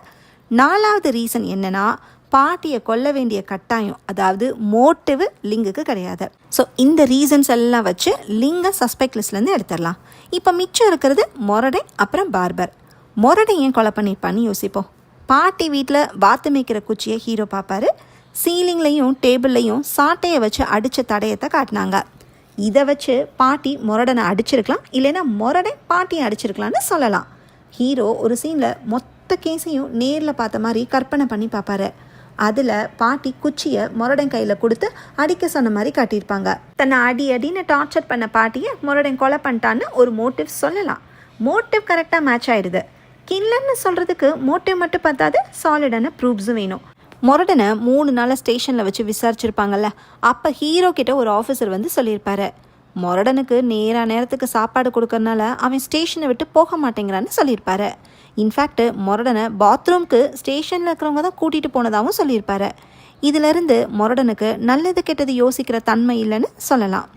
4வது ரீசன் என்னென்னா, பாட்டியை கொல்ல வேண்டிய கட்டாயம், அதாவது மோட்டிவ் லிங்குக்கு கிடையாது. ஸோ இந்த ரீசன்ஸ் எல்லாம் வச்சு லிங்கை சஸ்பெக்ட் லிஸ்ட்லேருந்து எடுத்துடலாம். இப்போ மிச்சம் இருக்கிறது மொரடன் அப்புறம் பார்பர். மொரடன் ஏன் கொலை பண்ணியிருப்பான்னு யோசிப்போம். பாட்டி வீட்டில் வாத்து மேய்க்கிற குச்சியை ஹீரோ பார்ப்பாரு. சீலிங்லையும் டேபிள்லையும் சாட்டையை வச்சு அடித்த தடயத்தை காட்டினாங்க. இதை வச்சு பாட்டி மொரடனை அடிச்சிருக்கலாம், இல்லைன்னா மொரடன் பாட்டியை அடிச்சிருக்கலான்னு சொல்லலாம். ஹீரோ ஒரு சீனில் மொத்த கேஸையும் நேரில் பார்த்த மாதிரி கற்பனை பண்ணி பார்ப்பாரு. அதில் பாட்டி குச்சியை மொரடன் கையில் கொடுத்து அடிக்க சொன்ன மாதிரி காட்டியிருப்பாங்க. தன்னை அடின்னு டார்ச்சர் பண்ண பாட்டியை மொரடன் கொலை பண்ணிட்டான்னு ஒரு மோட்டிவ் சொல்லலாம். மோட்டிவ் கரெக்டாக மேட்ச் ஆயிடுது. கில்லர்னு சொல்கிறதுக்கு மோட்டிவ் மட்டும் பார்த்தாது, சாலிடான ப்ரூஃப்ஸும் வேணும். மொரடனை 3 நாளாக ஸ்டேஷனில் வச்சு விசாரிச்சிருப்பாங்கல்ல, அப்போ ஹீரோ கிட்ட ஒரு ஆஃபீஸர் வந்து சொல்லியிருப்பாரு, மொரடனுக்கு நேரத்துக்கு சாப்பாடு கொடுக்கறனால அவன் ஸ்டேஷனை விட்டு போக மாட்டேங்கிறான்னு சொல்லியிருப்பாரு. இன்ஃபேக்ட் மொரடனை பாத்ரூம்க்கு ஸ்டேஷனில் இருக்கிறவங்க தான் கூட்டிகிட்டு போனதாகவும் சொல்லியிருப்பாரு. இதிலிருந்து மொரடனுக்கு நல்லது கெட்டது யோசிக்கிற தன்மை இல்லைன்னு சொல்லலாம்.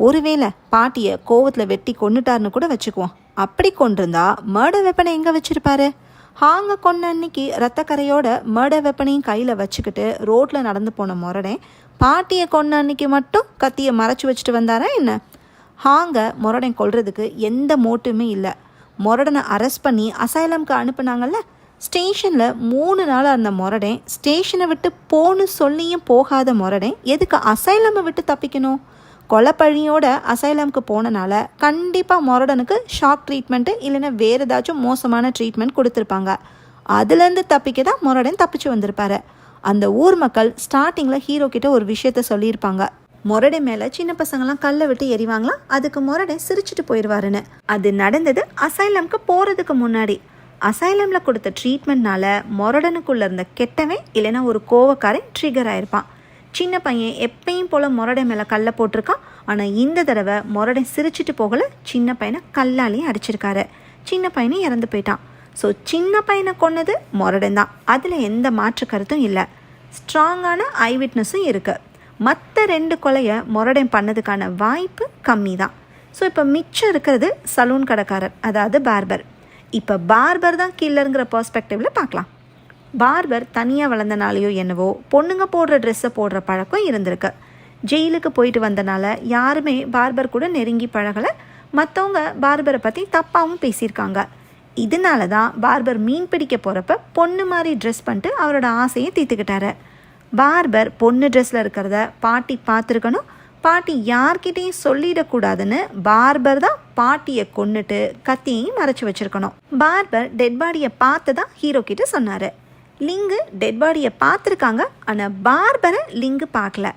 ஒருவேளை பாட்டியை கோவத்தில் வெட்டி கொண்டுட்டாருன்னு கூட வச்சுக்குவோம். அப்படி கொண்டிருந்தா மர்டர் வெப்பனை எங்கே வச்சுருப்பாரு? ஹாங்க கொன்ன அன்னைக்கு ரத்தக்கரையோட மர்டர் வெப்பனையும் கையில் வச்சுக்கிட்டு ரோட்டில் நடந்து போன மொரடன் பாட்டியை கொன்ன அன்னைக்கு மட்டும் கத்தியை மறைச்சி வச்சுட்டு வந்தாரா என்ன? ஹாங்க மொரடன் கொல்றதுக்கு எந்த மோட்டிவுமே இல்லை. மொரடனை அரெஸ்ட் பண்ணி அசைலம்க்கு அனுப்புனாங்கல்ல, ஸ்டேஷனில் 3 நாளாக இருந்த மொரடன் ஸ்டேஷனை விட்டு போன்னு சொல்லியும் போகாத மொரடன் எதுக்கு அசைலமை விட்டு தப்பிக்கணும்? கொலைப்பழியோட அசைலம்க்கு போனனால கண்டிப்பாக மொரடனுக்கு ஷாக் ட்ரீட்மெண்ட்டு இல்லைன்னா வேறு ஏதாச்சும் மோசமான ட்ரீட்மெண்ட் கொடுத்துருப்பாங்க. அதுலேருந்து தப்பிக்க தான் மொரடன் தப்பிச்சு வந்திருப்பாரு. அந்த ஊர் மக்கள் ஸ்டார்டிங்கில் ஹீரோ கிட்ட ஒரு விஷயத்த சொல்லியிருப்பாங்க, மொரடன் மேலே சின்ன பசங்களாம் கல்லை விட்டு எறிவாங்களாம், அதுக்கு மொரடன் சிரிச்சுட்டு போயிடுவாருன்னு. அது நடந்தது அசைலம்க்கு போகிறதுக்கு முன்னாடி. அசைலமில் கொடுத்த ட்ரீட்மெண்ட்னால மொரடனுக்குள்ளே இருந்த கெட்டவன் இல்லைன்னா ஒரு கோவக்காரன் ட்ரிகர் ஆயிருப்பான். சின்ன பையன் எப்பயும் போல் மொரடன் மேலே கல்லை போட்டிருக்கான். ஆனால் இந்த தடவை மொரடன் சிரிச்சிட்டு போகலை, சின்ன பையனை கல்லாலேயே அடிச்சிருக்காரு. சின்ன பையனை இறந்து போயிட்டான். ஸோ சின்ன பையனை கொன்னது மொரடன் தான், அதில் எந்த மாற்று கருத்தும் இல்லை. ஸ்ட்ராங்கான ஐவிட்னஸும் இருக்குது. மற்ற 2 கொலையை மொரடன் பண்ணதுக்கான வாய்ப்பு கம்மி தான். ஸோ இப்போ மிச்சம் இருக்கிறது சலூன் கடைக்காரர், அதாவது பார்பர். இப்போ பார்பர் தான் கில்லருங்கிற பெர்ஸ்பெக்டிவில் பார்க்கலாம். பார்பர் தனியாக வளர்ந்தனாலேயோ என்னவோ பொண்ணுங்க போடுற ட்ரெஸ்ஸை போடுற பழக்கம் இருந்திருக்கு. ஜெயிலுக்கு போயிட்டு வந்தனால யாருமே பார்பர் கூட நெருங்கி பழகலை. மற்றவங்க பார்பரை பற்றி தப்பாகவும் பேசியிருக்காங்க. இதனால தான் பார்பர் மீன் பிடிக்க போகிறப்ப பொண்ணு மாதிரி ட்ரெஸ் பண்ணிட்டு அவரோட ஆசையை தீர்த்துக்கிட்டாரு. பார்பர் பொண்ணு ட்ரெஸ்ஸில் இருக்கிறத பாட்டி பார்த்துருக்கணும். பாட்டி யார்கிட்டையும் சொல்லிடக்கூடாதுன்னு பார்பர் தான் பாட்டியை கொன்னுட்டு கத்தியையும் மறைச்சி வச்சுருக்கணும். பார்பர் டெட் பாடியை பார்த்து தான் ஹீரோ கிட்ட சொன்னார். லிங்கு டெட் பாடியை பார்த்துருக்காங்க, ஆனால் பார்பரை லிங்கு பார்க்கல.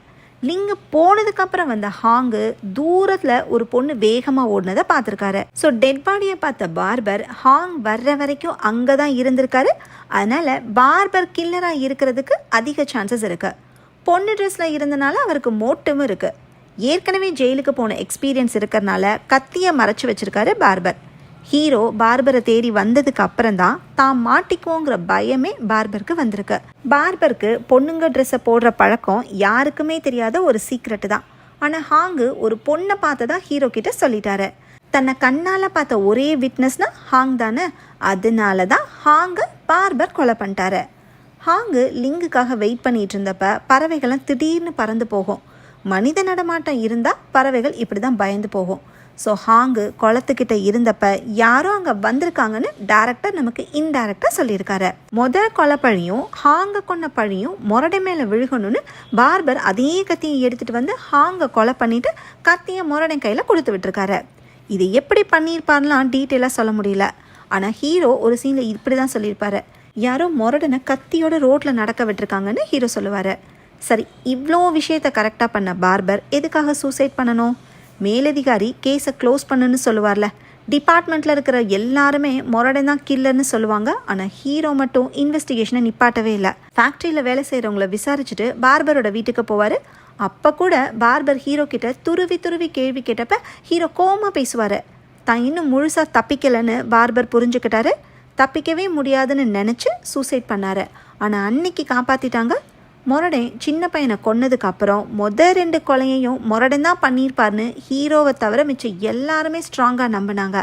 லிங்கு போனதுக்கப்புறம் வந்த ஹாங்கு தூரத்தில் ஒரு பொண்ணு வேகமாக ஓடினதை பார்த்துருக்காரு. ஸோ டெட் பாடியை பார்த்த பார்பர் ஹாங் வர்ற வரைக்கும் அங்கே தான் இருந்திருக்காரு. அதனால் பார்பர் கில்லராக இருக்கிறதுக்கு அதிக சான்சஸ் இருக்குது. பொண்ணு ட்ரெஸ்ஸில் இருந்தனால அவருக்கு மோட்டிவும் இருக்குது. ஏற்கனவே ஜெயிலுக்கு போன எக்ஸ்பீரியன்ஸ் இருக்கிறனால கத்தியை மறைச்சி வச்சிருக்காரு பார்பர். ஹீரோ பார்பரை தேடி வந்ததுக்கு அப்புறம் தான் மாட்டிக்குவோங்கிற பயமே பார்பருக்கு வந்திருக்கு. பார்பருக்கு பொண்ணுங்க ட்ரெஸ்ஸை போடுற பழக்கம் யாருக்குமே தெரியாத ஒரு சீக்ரெட்டு தான். ஆனால் ஹாங்கு ஒரு பொண்ணை பார்த்ததா ஹீரோ கிட்ட சொல்லிட்டாரு. தன்னை கண்ணால் பார்த்த ஒரே விட்னஸ்னா ஹாங் தானே. அதனால தான் ஹாங்கு பார்பர் கொலை பண்ணிட்டாரு. ஹாங்கு லிங்குக்காக வெயிட் பண்ணிட்டு இருந்தப்ப பறவைகள்லாம் திடீர்னு பறந்து போகும். மனித நடமாட்டம் இருந்தால் பறவைகள் இப்படி தான் பயந்து போகும். ஸோ ஹாங்கு குளத்துக்கிட்ட இருந்தப்ப யாரோ அங்கே வந்திருக்காங்கன்னு டேரக்டர் நமக்கு இன்டைரக்டாக சொல்லியிருக்காரு. கொலை பழியும் ஹாங்கை கொன்ன பழியும் மொரடை மேலே விழுகணும்னு பார்பர் அதே கத்தியை எடுத்துகிட்டு வந்து ஹாங்கை கொலை பண்ணிவிட்டு கத்தியை மொரடன் கையில் கொடுத்து விட்டுருக்காரு. இது எப்படி பண்ணியிருப்பாருலாம் டீட்டெயிலாக சொல்ல முடியல. ஆனால் ஹீரோ ஒரு சீனில் இப்படி தான் சொல்லியிருப்பாரு. யாரோ மொரடனை கத்தியோட ரோட்டில் நடக்க விட்டுருக்காங்கன்னு ஹீரோ சொல்லுவார். சரி, இவ்வளோ விஷயத்தை கரெக்டாக பண்ண பார்பர் எதுக்காக சூசைட் பண்ணணும்? மேலதிகாரி கேஸை க்ளோஸ் பண்ணுன்னு சொல்லுவார்ல. டிபார்ட்மெண்ட்டில் இருக்கிற எல்லாருமே மொரடன் தான் கில்லர்னு சொல்லுவாங்க. ஆனால் ஹீரோ மட்டும் இன்வெஸ்டிகேஷனை நிப்பாட்டவே இல்லை. ஃபேக்ட்ரியில் வேலை செய்கிறவங்கள விசாரிச்சுட்டு பார்பரோட வீட்டுக்கு போவார். அப்போ கூட பார்பர் ஹீரோ கிட்ட துருவி கேள்வி கேட்டப்ப ஹீரோ கோவமாக பேசுவார். தான் இன்னும் முழுசாக தப்பிக்கலைன்னு பார்பர் புரிஞ்சுக்கிட்டாரு. தப்பிக்கவே முடியாதுன்னு நினச்சி சூசைட் பண்ணார். ஆனால் அன்னைக்கு காப்பாற்றிட்டாங்க. மொரடன் சின்ன பையனை கொன்னதுக்கு அப்புறம் 2 கொலையையும் மொரடன் தான் பண்ணியிருப்பார்னு ஹீரோவை தவிர மிச்சம் எல்லாருமே ஸ்ட்ராங்காக நம்பினாங்க.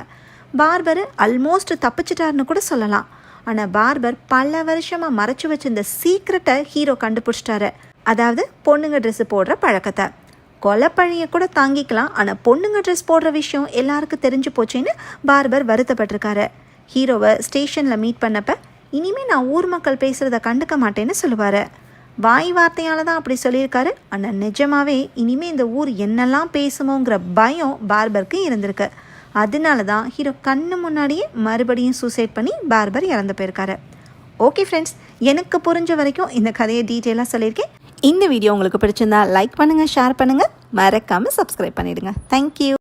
பார்பர் ஆல்மோஸ்ட் தப்பிச்சிட்டாருன்னு கூட சொல்லலாம். ஆனால் பார்பர் பல வருஷமாக மறைச்சி வச்சிருந்த சீக்ரெட்டை ஹீரோ கண்டுபிடிச்சிட்டாரு. அதாவது பொண்ணுங்க ட்ரெஸ்ஸு போடுற பழக்கத்தை. கொலை பழியை கூட தாங்கிக்கலாம், ஆனால் பொண்ணுங்க ட்ரெஸ் போடுற விஷயம் எல்லாருக்கும் தெரிஞ்சு போச்சுன்னு பார்பர் வருத்தப்பட்டிருக்காரு. ஹீரோவை ஸ்டேஷனில் மீட் பண்ணப்ப இனிமேல் நான் ஊர் மக்கள் பேசுகிறத கண்டுக்க மாட்டேன்னு சொல்லுவார். வாய் வார்த்தையால் தான் அப்படி சொல்லியிருக்காரு. ஆனால் நிஜமாவே இனிமேல் இந்த ஊர் என்னெல்லாம் பேசுமோங்கிற பயம் பார்பருக்கு இருந்திருக்கு. அதனால தான் ஹீரோ கண்ணு முன்னாடியே மறுபடியும் சூசைட் பண்ணி பார்பர் இறந்து போயிருக்காரு. ஓகே ஃப்ரெண்ட்ஸ், எனக்கு புரிஞ்ச வரைக்கும் இந்த கதையை டீட்டெயிலாக சொல்லியிருக்கேன். இந்த வீடியோ உங்களுக்கு பிடிச்சிருந்தா லைக் பண்ணுங்கள், ஷேர் பண்ணுங்கள், மறக்காமல் சப்ஸ்கிரைப் பண்ணிவிடுங்க. தேங்க்யூ.